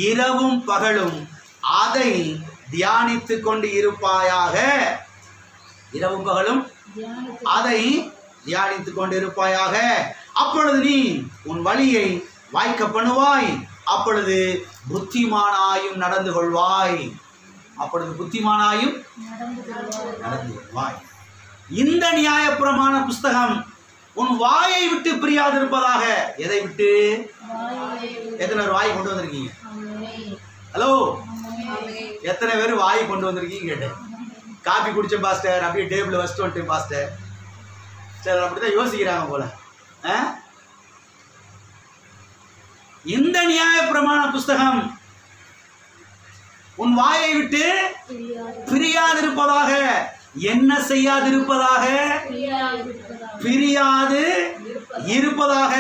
இரவும் பகலும் அதை தியானித்துக் கொண்டு இருப்பாயாக. இரவும் பகலும் அதை தியானித்துக் கொண்டு இருப்பாயாக. அப்பொழுது நீ உன் வழியை வாய்க்க பண்ணுவாய். அப்பொழுது புத்திமானாயும் நடந்து கொள்வாய். அப்பொழுது புத்திமானாயும் நடந்து கொள்வாய். இந்த நியாயப்பிரமாண புஸ்தகம் உன் வாயை விட்டு பிரியாதிருப்பதாக. எதை விட்டு? எத்தனை பேர் வாய் கொண்டு வந்திருக்கீங்க? ஹலோ, எத்தனை பேர் வாய் கொண்டு வந்திருக்கீங்க கேட்டேன். காபி குடிச்ச பாஸ்டர், அப்படியே டேபிள் வச்சுட்டு வந்துட்டேன் பாஸ்டர். சரி, அப்படிதான் யோசிக்கிறாங்க போல. இந்த நியாயப்பிரமாண புஸ்தகம் உன் வாயை விட்டு பிரியாதிருப்பதாக. என்ன செய்யாதிருப்பதாக? பிரியாது இருப்பதாக.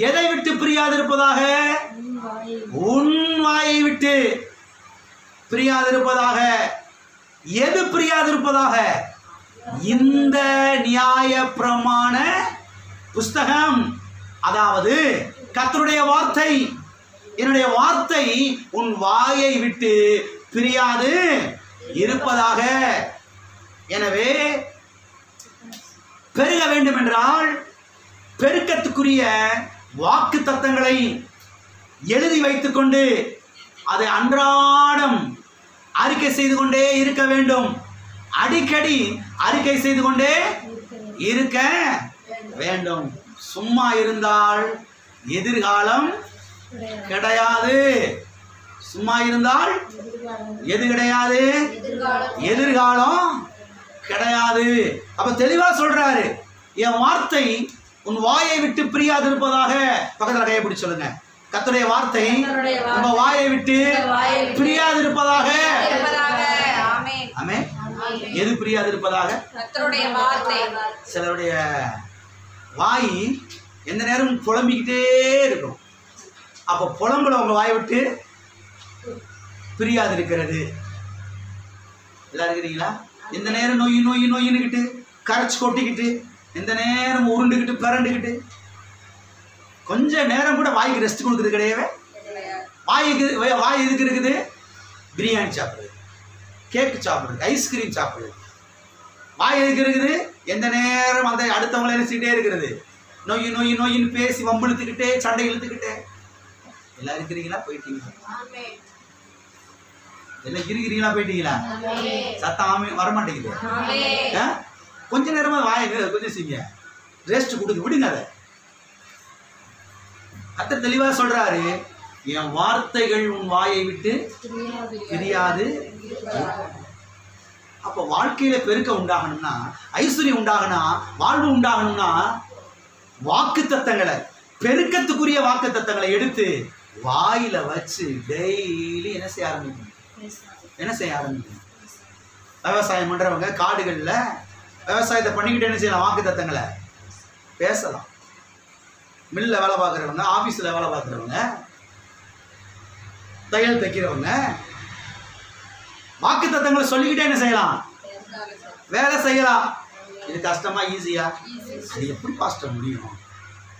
எதை விட்டு பிரியாதிருப்பதாக? உன் வாயை விட்டு பிரியாதிருப்பதாக. எது பிரியாதிருப்பதாக? இந்த நியாயப்பிரமாண புஸ்தகம், அதாவது கர்த்தருடைய வார்த்தை. என்னுடைய வார்த்தை உன் வாயை விட்டு பிரியாது இருப்பதாக. எனவே பெருக வேண்டும் என்றால் பெருக்கத்துக்குரிய வாக்கு தத்தங்களை எழுதி வைத்துக் கொண்டு அதை அன்றாடம் அறிக்கை செய்து கொண்டே இருக்க வேண்டும். அடிக்கடி அறிக்கை செய்து கொண்டே இருக்க வேண்டும். சும்மா இருந்தால் எதிர்காலம் கிடையாது. சும்மா இருந்தால் எது கிடையாது? எதிர்காலம் கிடையாது. அப்ப தெளிவா சொல்றாரு, என் வார்த்தை உன் வாயை விட்டு பிரியாதிருப்பதாக. பக்கத்துல கையை பிடிச்சு சொல்லுங்க, கர்த்தருடைய வார்த்தை உங்க வாயை விட்டு பிரியாதிருப்பதாக. ஆமென். எது பிரியாதிருப்பதாக? கர்த்தருடைய வார்த்தை. சிலருடைய வாய் எந்த நேரம் புலம்பிக்கிட்டே இருக்கும். அப்ப புலம்புல உங்க வாயை விட்டு பிரியாது இருக்கிறது. எல்லாம் இருக்கிறீங்களா? எந்த நேரம் நோய் நோய் நோயின்னுக்கிட்டு கரைச்சி கொட்டிக்கிட்டு எந்த நேரம் உருண்டுக்கிட்டு பிறண்டுக்கிட்டு கொஞ்ச நேரம் கூட வாய்க்கு ரெஸ்ட் கொடுக்குறது கிடையவே. வாய் எதுக்கு இருக்குது? பிரியாணி சாப்பிடுறது, கேக்கு சாப்பிடுறது, ஐஸ்கிரீம் சாப்பிடுறது. வாய் எதுக்கு இருக்குது? எந்த நேரம் அந்த அடுத்தவங்களை நினைச்சுக்கிட்டே இருக்கிறது. நோய் நோய் நோயின்னு பேசி வம்பு இழுத்துக்கிட்டே சண்டை இழுத்துக்கிட்டே. எல்லாம் இருக்கிறீங்களா? போயிட்டீங்களா? எல்லாம் இருக்கிறீங்களா? போயிட்டீங்களா? சத்தம் வரமாட்டேங்குது. கொஞ்ச நேரமா வாயை கொஞ்சம் செய்யுங்க, ரெஸ்ட் கொடுத்து விடுங்க. அதை கர்த்தர் தெளிவா சொல்றாரு, என் வார்த்தைகள் உன் வாயை விட்டு பிரியாது. அப்ப வாழ்க்கையில பெருக்க உண்டாகணும்னா, ஐஸ்வர்யம் உண்டாகணும், வாழ்வு உண்டாகணும்னா வாக்கு தத்தங்களை, பெருக்கத்துக்குரிய வாக்கு தத்தங்களை எடுத்து வாயில வச்சு டெய்லி என்ன செய்ய ஆரம்பிக்கணும்? என்ன செய்ய ஆரம்பிக்கணும்? விவசாயம் பண்றவங்க காடுகள்ல விவசாயத்தை பண்ணிக்கிட்டு என்ன செய்யலாம்? வாக்கு தத்தங்களை பேசலாம். மில்ல வேலை பார்க்குறவங்க, ஆஃபீஸில் வேலை பார்க்குறவங்க, தையல் தைக்கிறவங்க வாக்கு தத்தங்களை சொல்லிக்கிட்டே என்ன செய்யலாம்? வேலை செய்யலாம். இது கஷ்டமா ஈஸியா? அது எப்படி பாஸ்டர் முடியும்?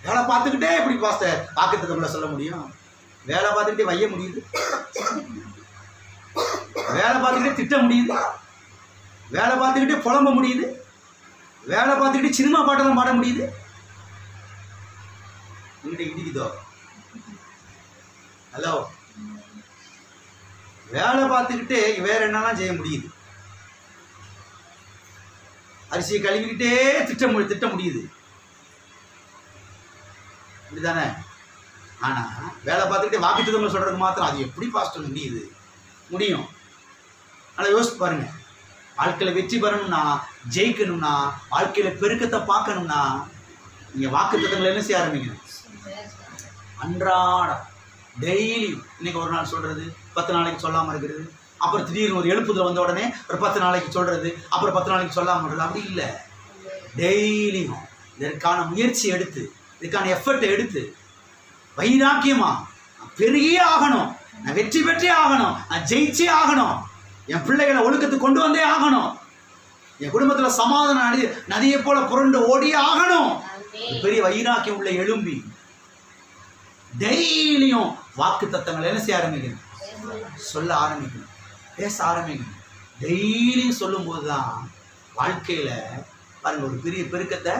வேலை பார்த்துக்கிட்டே எப்படி பாஸ்டர் வாக்கு தத்தங்களை சொல்ல முடியும்? வேலை பார்த்துக்கிட்டே வைய முடியுது, வேலை பார்த்துக்கிட்டே திட்ட முடியுது, வேலை பார்த்துக்கிட்டே புலம்ப முடியுது, வேலை பார்த்துக்கிட்டே சினிமா பாட்டெல்லாம் பாட முடியுது. உங்கள்கிட்ட இடிக்குதோ? ஹலோ, வேலை பார்த்துக்கிட்டே வேற என்னெல்லாம் செய்ய முடியுது? அரிசியை கழுவிக்கிட்டே திட்ட முடியுது, இப்படிதானே? ஆனா வேலை பார்த்துக்கிட்டே வாக்கு தத்தங்களை சொல்றதுக்கு மாத்திரம் அது எப்படி பாஸ்டர் முடியுது? முடியும். ஆனால் யோசிச்சு பாருங்க, வாழ்க்கையில் வெற்றி பெறணும்னா, ஜெயிக்கணும்னா, வாழ்க்கையில் பெருக்கத்தை பார்க்கணும்னா நீங்கள் வாக்கு தத்தங்களை என்ன செய்ய ஆரம்பிக்கணும்? அன்றாடம் டெய்லி. இன்னைக்கு ஒரு நாள் சொல்கிறது, 10 நாளைக்கு சொல்லாமல் இருக்கிறது, அப்புறம் திடீர்னு ஒரு எழுப்புதல் வந்த உடனே ஒரு 10 நாளைக்கு சொல்கிறது, அப்புறம் 10 நாளைக்கு சொல்லாமல் இருக்கிறது. அப்படி இல்லை, டெய்லியும் இதற்கான முயற்சி எடுத்து, இதுக்கான எஃபர்ட்டை எடுத்து வைராக்கியமா பெருகியே ஆகணும், நான் வெற்றி பெற்றே ஆகணும், நான் ஜெயிச்சே ஆகணும், என் பிள்ளைகளை ஒழுக்கத்துக்கு கொண்டு வந்தே ஆகணும், என் குடும்பத்தில் சமாதான நதியை போல புரண்டு ஓடியே ஆகணும். பெரிய வைராக்கியம் உள்ள எழும்பி டெய்லியும் வாக்கு தத்தங்களை என்ன செய்ய ஆரம்பிக்கணும், சொல்ல ஆரம்பிக்கணும், பேச ஆரம்பிக்கணும். டெய்லியும் சொல்லும் போதுதான் வாழ்க்கையில பாருங்க ஒரு பெரிய பெருக்கத்தை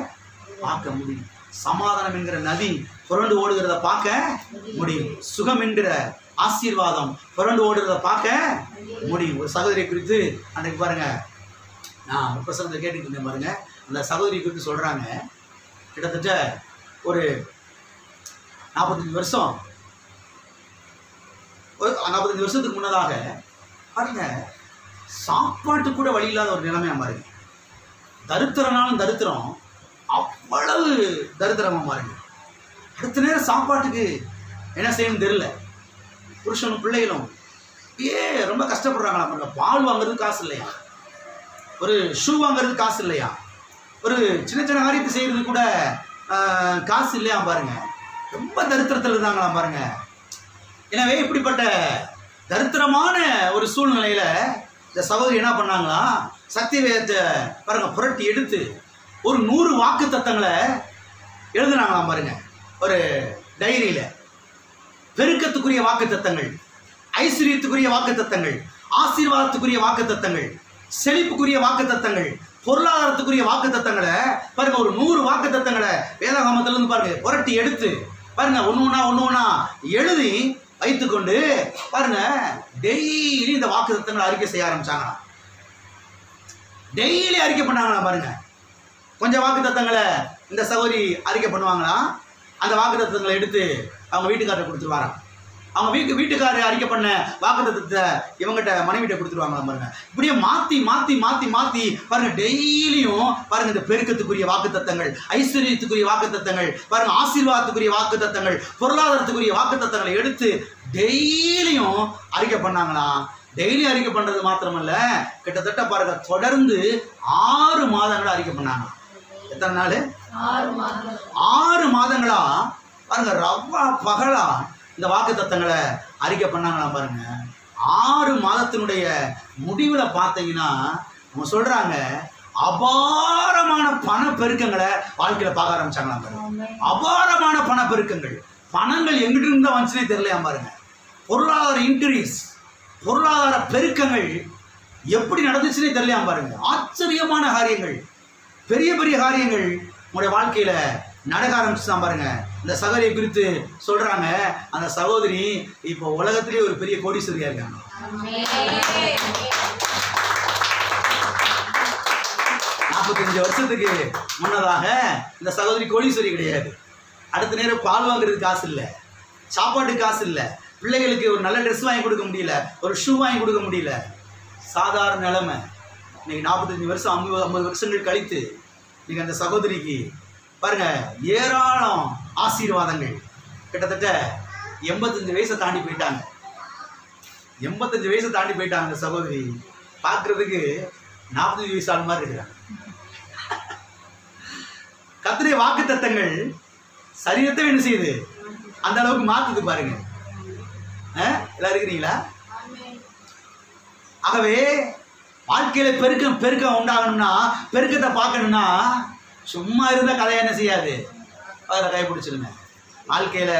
பார்க்க முடியும். சமாதானம் என்கிற நதி புரண்டு ஓடுகிறத பார்க்க முடியும். சுகம் என்கிற ஆசீர்வாதம் புரண்டு ஓடுகிறத பார்க்க முடியும். ஒரு சகோதரியை குறித்து அன்றைக்கு பாருங்க, நான் பிரசங்கத்தை கேட்டுட்டு இருந்தேன் பாருங்க. அந்த சகோதரி குறித்து சொல்றாங்க, கிட்டத்தட்ட ஒரு 45 வருஷம், ஒரு 45 வருஷத்துக்கு முன்னதாக பாருங்க சாப்பாட்டு கூட வழி இல்லாத ஒரு நிலைமையா பாருங்க. தரித்திரனாலும் தரித்திரம், அவ்வளவு தரித்திரமா பாருங்க. அடுத்த நேரம் சாப்பாட்டுக்கு என்ன செய்யணும்னு தெரியல. புருஷனும் பிள்ளைகளும் ரொம்ப கஷ்டப்படுறாங்களா பாருங்க. பால் வாங்குறதுக்கு காசு இல்லையா, ஒரு ஷூ வாங்குறதுக்கு காசு இல்லையா, ஒரு சின்ன சின்ன காரியத்தை செய்யறது கூட காசு இல்லையா பாருங்க. ரொம்ப தரித்திரத்தில் இருந்தாங்களாம் பாருங்க. எனவே இப்படிப்பட்ட தரித்திரமான ஒரு சூழ்நிலையில இந்த சகோதரி என்ன பண்ணாங்களா, சத்திய வேதத்தை பாருங்க புரட்டி எடுத்து ஒரு 100 வாக்கு தத்தங்களை எழுதுனாங்களாம் பாருங்க. ஒரு டைரியில பெருக்கத்துக்குரிய வாக்கு தத்தங்கள், ஐஸ்வர்யத்துக்குரிய வாக்கு தத்தங்கள், ஆசீர்வாதத்துக்குரிய வாக்கு தத்தங்கள், செழிப்புக்குரிய வாக்கு தத்தங்கள், பொருளாதாரத்துக்குரிய வாக்கு தத்தங்களை பாருங்க ஒரு 100 வாக்கு தத்தங்களை வேதாகமத்துல இருந்து பாருங்க புரட்டி எடுத்து பாருங்க ஒன்று ஒன்றா எழுதி வைத்துக்கொண்டு பாருங்க டெய்லி இந்த வாக்கு தத்தங்களை அறிக்கை செய்ய ஆரம்பிச்சாங்களாம். டெய்லி அறிக்கை பண்ணாங்களா பாருங்க. கொஞ்சம் வாக்கு தத்தங்களை இந்த சகோதரி அறிக்கை பண்ணுவாங்களாம். அந்த வாக்கு தத்தங்களை எடுத்து அவங்க வீட்டுக்காரரை கொடுத்துருவாராம். அவங்க வீட்டுக்காரர் அறிக்கை பண்ண வாக்கு தத்தத்தை இவங்ககிட்ட மனைவிட்ட கொடுத்துருவாங்களாம் பாருங்க. இப்படியே மாற்றி மாற்றி மாற்றி மாற்றி பாருங்க டெய்லியும் பாருங்க இந்த பெருக்கத்துக்குரிய வாக்கு தத்தங்கள், ஐஸ்வர்யத்துக்குரிய வாக்கு தத்தங்கள், பாருங்க ஆசீர்வாதத்துக்குரிய வாக்கு தத்தங்கள், பொருளாதாரத்துக்குரிய வாக்கு தத்தங்களை எடுத்து டெய்லியும் அறிக்கை பண்ணாங்களாம். டெய்லி அறிக்கை பண்றது மாத்திரமல்ல, கிட்டத்தட்ட பாருங்க தொடர்ந்து 6 மாதங்களா அறிக்கை பண்ணாங்க. எத்தனை நாள்? 6 மாதங்களா பாருங்க ரவ்வா பகலா இந்த வாக்கு தத்தங்களை அறிக்கை பண்ணாங்களாம் பாருங்க. 6 மாதத்தினுடைய முடிவுல பார்த்தீங்கன்னா அவங்க சொல்றாங்க அபாரமான பண பெருக்கங்களை வாழ்க்கையில பார்க்க ஆரம்பிச்சாங்களாம் பாருங்க. அபாரமான பண பெருக்கங்கள், பணங்கள் எங்கிட்டு இருந்தா வந்துச்சுனே தெரியலையா பாருங்க. பொருளாதார இன்க்ரீஸ், பொருளாதார பெருக்கங்கள் எப்படி நடந்துச்சுன்னே தெரியலையா பாருங்க. ஆச்சரியமான காரியங்கள், பெரிய பெரிய காரியங்கள் உங்களுடைய வாழ்க்கையில நடக்க ஆரம்பிச்சுதான் பாருங்க. இந்த சகோதரியை குறித்து சொல்றாங்க, அந்த சகோதரி இப்போ உலகத்திலேயே ஒரு பெரிய கோடீஸ்வரியா இருக்காங்க. 45 வருஷத்துக்கு முன்னதாக இந்த சகோதரி கோடீஸ்வரி கிடையாது. அடுத்த நேரம் பால் வாங்குறதுக்கு காசு இல்லை, சாப்பாட்டுக்கு காசு இல்லை, பிள்ளைகளுக்கு ஒரு நல்ல ட்ரெஸ் வாங்கி கொடுக்க முடியல, ஒரு ஷூ வாங்கி கொடுக்க முடியல. சாதாரண நிலைமை. இன்னைக்கு 45 வருஷம் 50 வருஷங்கள் கழித்து இன்னைக்கு அந்த சகோதரிக்கு பாருங்க ஏராளம் ஆசீர்வாதங்கள். கிட்டத்தட்ட 85 வயசை தாண்டி போயிட்டாங்க. 85 வயசை தாண்டி போயிட்டாங்க. அந்த சகோதரி பார்க்கறதுக்கு 45 வயசு ஆள் மாதிரி இருக்கிறாங்க. கர்த்தருடைய வாக்கு தத்தங்கள் சரீரத்தை என்ன செய்யுது, அந்த அளவுக்கு மாத்துது பாருங்க. எல்லாம் இருக்கிறீங்களா? ஆகவே வாழ்க்கையில பெருக்கம் உண்டாகணும்னா, பெருக்கத்தை பார்க்கணும்னா சும்மா இருந்த கதையை என்ன செய்யாது, அதில் கைப்பிடிச்சிருங்க. வாழ்க்கையில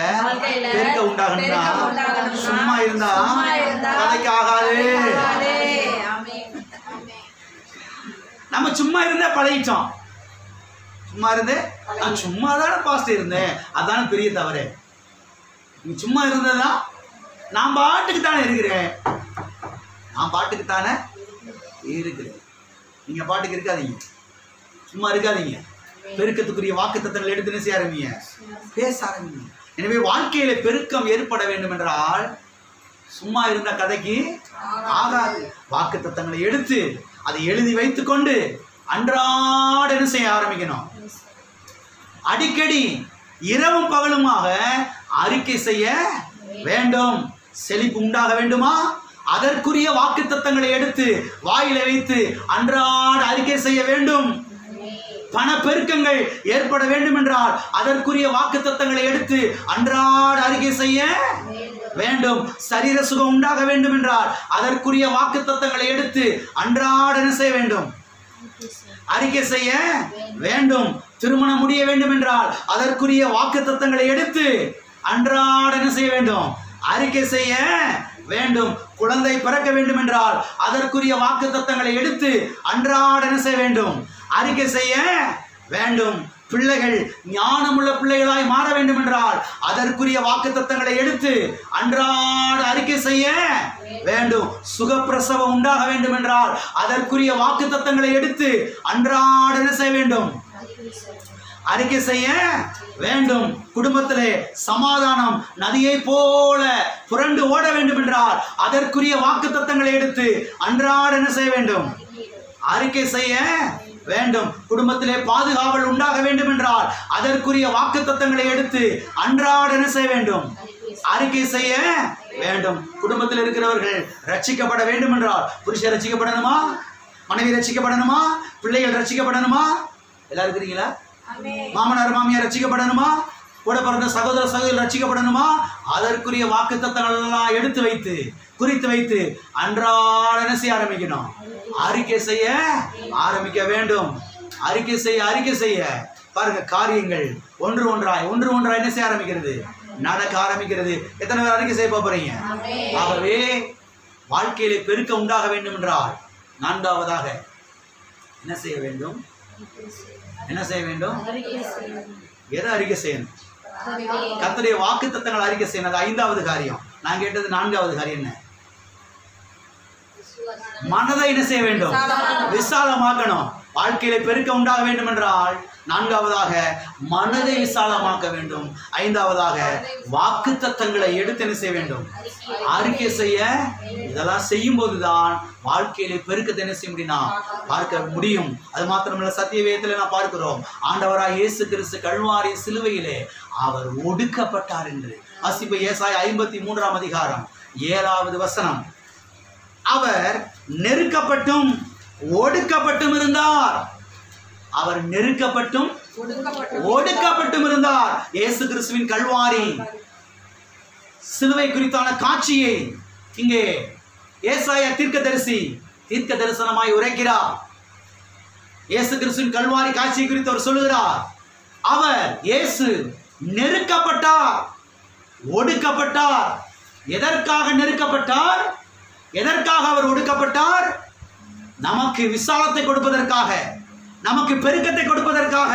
பெருக்க உண்டாகணும்னா சும்மா இருந்தா கதைக்கு ஆகாது. நம்ம சும்மா இருந்தா பழகிட்டோம். சும்மா இருந்தே நான் சும்மா தானே பாஸ்ட் இருந்தேன், அதான பெரிய தவறு. நீ சும்மா இருந்ததா, நான் பாட்டுக்கு தானே இருக்கிறேன், நான் பாட்டுக்கு தானே இருக்கிறேன். நீங்க பாட்டுக்கு இருக்காதீங்க, சும்மா இருக்காதீங்க. பெருக்கத்துக்குரிய வாக்கு தத்தங்களை எடுத்து செய்ய ஆரம்பிங்க, பேச ஆரம்பிங்க. எனவே வாழ்க்கையில பெருக்கம் ஏற்பட வேண்டும் என்றால் சும்மா இருந்த கதைக்கு ஆகாது. வாக்கு தத்தங்களை எடுத்து அதை எழுதி வைத்துக் கொண்டு அன்றாட என்ன செய்ய ஆரம்பிக்கணும். அடிக்கடி இரவும் பகலுமாக அறிக்கை செய்ய வேண்டும். செழிப்பு உண்டாக வேண்டுமா, அதற்குரிய வாக்கு தத்தங்களை எடுத்து வாயில வைத்து அன்றாட அறிக்கை செய்ய வேண்டும். பண பெருக்கங்கள் ஏற்பட வேண்டும் என்றால் அதற்குரிய வாக்கு தத்தங்களை எடுத்து அன்றாட அறிக்கை செய்ய வேண்டும். சரீர சுகம் உண்டாக வேண்டும் என்றால் அதற்குரிய வாக்கு தத்தங்களை எடுத்து அன்றாட செய்ய வேண்டும், அறிக்கை செய்ய வேண்டும். திருமணம் முடிய வேண்டும் என்றால் அதற்குரிய வாக்கு தத்தங்களை எடுத்து அன்றாட என்ன செய்ய வேண்டும்? அறிக்கை செய்ய வேண்டும். குழந்தை பிறக்க வேண்டும் என்றால் அதற்குரிய வாக்குத்தத்தங்களை எடுத்து அன்றாட என்ன செய்ய வேண்டும்? அறிக்கை செய்ய வேண்டும். பிள்ளைகள் ஞானமுள்ள பிள்ளைகளாய் மாற வேண்டும் என்றால் அதற்குரிய வாக்குத்தத்தங்களை எடுத்து அன்றாட அறிக்கை செய்ய வேண்டும். சுகப்பிரசவம் உண்டாக வேண்டும் என்றால் அதற்குரிய வாக்குத்தத்தங்களை எடுத்து அன்றாட என்ன செய்ய வேண்டும்? அறிக்கை செய்ய வேண்டும். குடும்பத்திலே சமாதானம் நதியை போல புரண்டு ஓட வேண்டும் என்றால் அதற்குரிய வாக்குத்தத்தங்களை எடுத்து அன்றாட என்ன செய்ய வேண்டும்? அறிக்கை செய்ய வேண்டும். குடும்பத்திலே பாதுகாவல் உண்டாக வேண்டும் என்றால் அதற்குரிய வாக்குத்தத்தங்களை எடுத்து அன்றாட என்ன செய்ய வேண்டும்? அறிக்கை செய்ய வேண்டும். குடும்பத்தில் இருக்கிறவர்கள் ரட்சிக்கப்பட வேண்டும் என்றால் புருஷன் ரட்சிக்கப்படணுமா? மனைவி ரட்சிக்கப்படணுமா? பிள்ளைகள் ரட்சிக்கப்படணுமா? எல்லாரும் இருக்கிறீங்களா? மாமனார் மாமியார் ரட்சிக்கப்படணுமா? கூட பிறந்த சகோதர சகோதரர் ரட்சிக்கப்படணுமா? அதற்குரிய வாக்குத்தத்தங்கள் எல்லாம் எடுத்து வைத்து குறித்து வைத்து அன்றாட என்ன செய்ய ஆரம்பிக்கணும்? அறிக்கை செய்ய ஆரம்பிக்க வேண்டும். அறிக்கை செய்ய பாருங்க, காரியங்கள் ஒன்று ஒன்றாய் என்ன செய்ய ஆரம்பிக்கிறது? நடக்க ஆரம்பிக்கிறது. எத்தனை பேர் அறிக்கை செய்ய போறீங்க? ஆகவே வாழ்க்கையிலே பெருக்க உண்டாக வேண்டும் என்றால் நான்காவதாக என்ன செய்ய வேண்டும்? என்ன செய்ய வேண்டும்? எதை அறிக்கை செய்யணும்? கர்த்தருடைய வாக்குத்தத்தங்கள் அறிக்கை செய்யணும். அது ஐந்தாவது காரியம். நான் கேட்டது நான்காவது காரியம் என்ன? மனதை என்ன செய்ய வேண்டும்? விசாலமாக்கணும். வாழ்க்கையில பெருக்க உண்டாக வேண்டும் என்றால் நான்காவதாக மனதை விசாலமாக்க வேண்டும். ஐந்தாவதாக வாக்குத்தத்தங்களை எடுத்து என்ன செய்ய வேண்டும்? அறிக்கை செய்ய. இதெல்லாம் செய்யும் போதுதான் வாழ்க்கையில பெருக்கத்தை என்ன செய்ய முடியும்னா பார்க்க முடியும். அது மாத்திரமல்ல, சத்திய வேதத்துல நான் பார்க்கிறோம், ஆண்டவராய் இயேசு கிறிஸ்து கல்வாரி சிலுவையிலே அவர் ஒடுக்கப்பட்டார் என்று. வாசிப்பு ஏசாயா 53ஆம் அதிகாரம் 7வது வசனம். அவர் நெருக்கப்பட்டும் ஒடுக்கப்பட்டும் இருந்தார். அவர் நெருக்கப்பட்டும் ஒடுக்கப்பட்டும் இருந்தார். இயேசு கிறிஸ்துவின் கல்வாரி சிலுவை குறித்தான காட்சியை இங்கே ஏசாயா தீர்க்க தரிசனமாய் உரைக்கிறார். இயேசு கிறிஸ்துவின் கல்வாரி காட்சியை குறித்து அவர் சொல்லுகிறார். அவர் இயேசு நெருக்கப்பட்டார், ஒடுக்கப்பட்டார். எதற்காக நெருக்கப்பட்டார்? எதற்காக அவர் ஒடுக்கப்பட்டார்? நமக்கு விசாலத்தை கொடுப்பதற்காக, நமக்கு பெருக்கத்தை கொடுப்பதற்காக.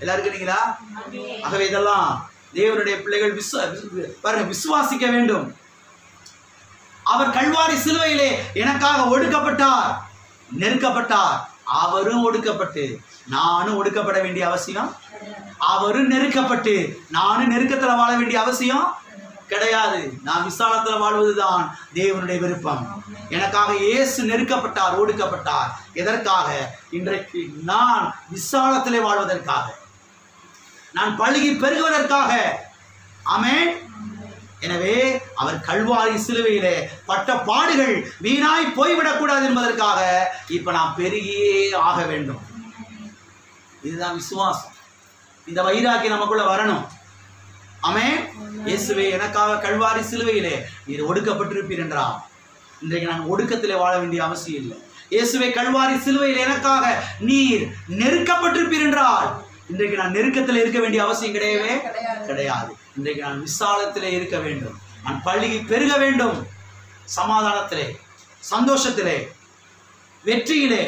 எல்லாரும் இருக்கிறீங்களா? ஆகவே இதெல்லாம் தேவனுடைய பிள்ளைகள் விசுவாசிக்க வேண்டும். அவர் கல்வாரி சிலுவையிலே எனக்காக ஒடுக்கப்பட்டார், நெருக்கப்பட்டார். அவரும் ஒடுக்கப்பட்டு நானும் ஒடுக்கப்பட வேண்டிய அவசியம், அவரும் நெருக்கப்பட்டு நானும் நெருக்கத்தில் வாழ வேண்டிய அவசியம் கிடையாது. நான் விசாலத்தில் வாழ்வதுதான் தேவனுடைய விருப்பம். எனக்காக இயேசு நெருக்கப்பட்டார், ஒடுக்கப்பட்டார். எதற்காக? இன்றைக்கு நான் விசாலத்திலே வாழ்வதற்காக, நான் பழுகி பெருகுவதற்காக. ஆமென். எனவே அவர் கல்வாரி சிலுவையிலே பட்ட பாடுகள் வீணாய் போய்விடக்கூடாது என்பதற்காக இப்ப நான் பெருகியே ஆக வேண்டும். இதுதான் விசுவாசம். இந்த வைராக்கியம் நமக்குள்ள வரணும். ஆமென். இயேசுவே எனக்காக கல்வாரி சிலுவையிலே நீர் ஒடுக்கப்பட்டிருப்பீர் என்றால் இன்றைக்கு நான் ஒடுக்கத்திலே வாழ வேண்டிய அவசியம் இல்லை. இயேசுவே கல்வாரி சிலுவையில் எனக்காக நீர் நெருக்கப்பட்டிருப்பீர் என்றால் இன்றைக்கு நான் நெருக்கத்தில் இருக்க வேண்டிய அவசியம் கிடையவே கிடையாது. இன்றைக்கு நான் விசாலத்திலே இருக்க வேண்டும். நான் பழுகி பெருக வேண்டும். சமாதானத்திலே, சந்தோஷத்திலே, வெற்றியிலே,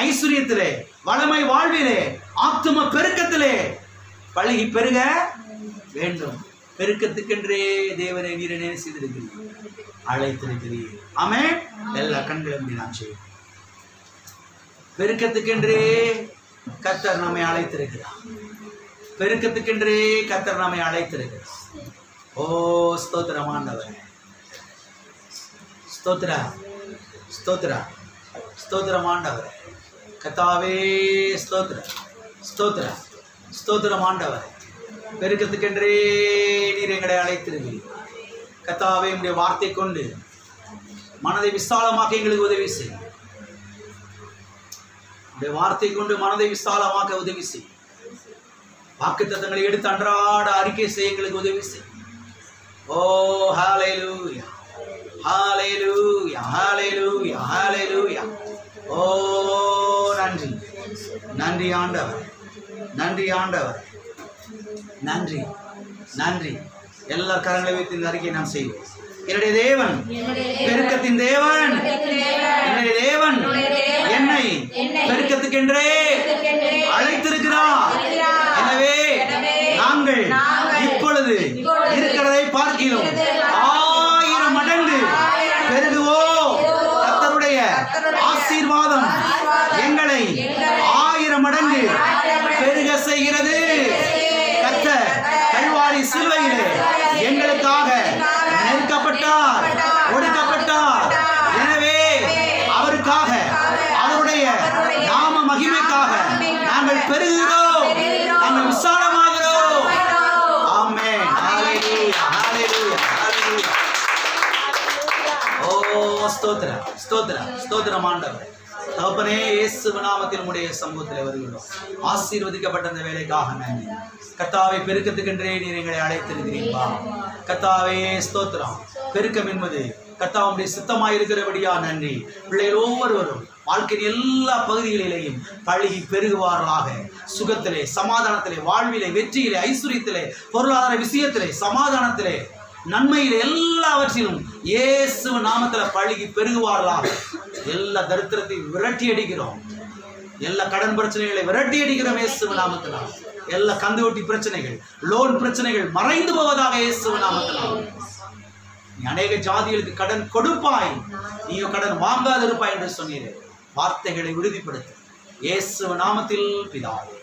ஐஸ்வர்யத்திலே, வளமை வாழ்விலே, ஆத்தும பெருக்கத்திலே பழுகி பெருக வேண்டும். பெருக்கத்துக்கென்றே தேவனை நீர் என்ன செய்திருக்கிறீர்? அழைத்திருக்கிறீர். ஆமென். எல்லா கண்களும் நான் செய்யும். பெருக்கத்துக்கென்றே கர்த்தர் நம்மை அழைத்திருக்கிறார். பெருக்கத்துக்கென்றே கர்த்தர் நம்மை அழைத்திருக்கிறார். ஓ ஸ்தோத்திரம் ஆண்டவரே, ஸ்தோத்திர ஸ்தோத்திர ஸ்தோத்திரம் ஆண்டவரே, கர்த்தாவே ஸ்தோத்திர ஸ்தோத்திர ஸ்தோத்திரம் ஆண்டவரே. பெருக்கத்துக்கென்றே நீர் எங்களை அழைத்திருக்கிறீர். கர்த்தாவே உம்முடைய வார்த்தை கொண்டு மனதை விசாலமாக்க எங்களுக்கு உதவி செய். உம்முடைய வார்த்தை கொண்டு மனதை விசாலமாக்க உதவி செய். வாக்குத்தத்தங்களை எடுத்து அன்றாட அறிக்கை செய்ய எங்களுக்கு உதவி செய். ஓ ஹல்லேலூயா, ஹல்லேலூயா, ஹல்லேலூயா, ஹல்லேலூயா. ஓ நன்றி, நன்றி ஆண்டவர், நன்றி ஆண்டவர், நன்றி, நன்றி, எல்லா கரங்களை வைத்து இந்த அறிக்கையை நாம் செய்வோம். என்னுடைய தேவன் பெருக்கத்தின் தேவன், என்னுடைய தேவன் என்னை பெருக்கத்துக்கென்றே அழைத்திருக்கிறார். எனவே நாங்கள் இப்பொழுது இருக்கிறதை பார்க்கிறோம் 1000 மடங்கு பெருகுவோம். கர்த்தருடைய ஆசீர்வாதம் எங்களை 1000 மடங்கு பெருக செய்கிறது. கர்த்தர் கல்வாரி சிலுவையிலே எங்களுக்காக நெருக்கப்பட்டார், ஒடுக்கப்பட்டார். எனவே அவருக்காக, அவருடைய நாம மகிமைக்காக நாங்கள் பெருகிறோம், நாங்கள் விசாலமாகிறோம். ஆமென். ஹல்லேலூயா, ஹல்லேலூயா, ஹல்லேலூயா. ஓ ஸ்தோத்திரம், ஸ்தோத்திரம், ஸ்தோத்திரம் ஆண்டவரே. தகப்பனே, இயேசு நாமத்தில் உம்முடைய சமூகத்தில் வருகிறோம். ஆசீர்வதிக்கப்பட்ட இந்த வேலைக்காக நன்றி. கர்த்தாவே, பெருக்கத்துக்கென்றே நீர் எங்களை அழைத்திருக்கிறீர்களா? கர்த்தாவே ஸ்தோத்திரம். பெருக்கம் என்பது கர்த்தாவுடைய சித்தமாய் இருக்கிறபடியா நன்றி. பிள்ளைகள் ஒவ்வொருவரும் வாழ்க்கையின் எல்லா பகுதிகளிலேயும் பழகி பெருகுவார்களாக. சுகத்திலே, சமாதானத்திலே, வாழ்விலே, வெற்றியிலே, ஐஸ்வர்யத்திலே, பொருளாதார விஷயத்திலே, சமாதானத்திலே, நன்மையிலே, எல்லாவற்றிலும் இயேசு நாமத்தில் பழகி பெருகுவார்களாக. எல்லா தரித்திரத்தையும் விரட்டி அடிக்கிறோம். எல்லா கடன் பிரச்சனைகளை விரட்டி அடிக்கிறோம் இயேசு நாமத்தினால். எல்லா கந்துவட்டி பிரச்சனைகள், லோன் பிரச்சனைகள் மறைந்து போவதாக இயேசு நாமத்தினால். நீ அநேக ஜாதிகளுக்கு கடன் கொடுப்பாய், நீயோ கடன் வாங்காதிருப்பாய் என்று சொன்னீரே. வார்த்தைகளை உறுதிப்படுத்து இயேசு நாமத்தில் பிதாவே.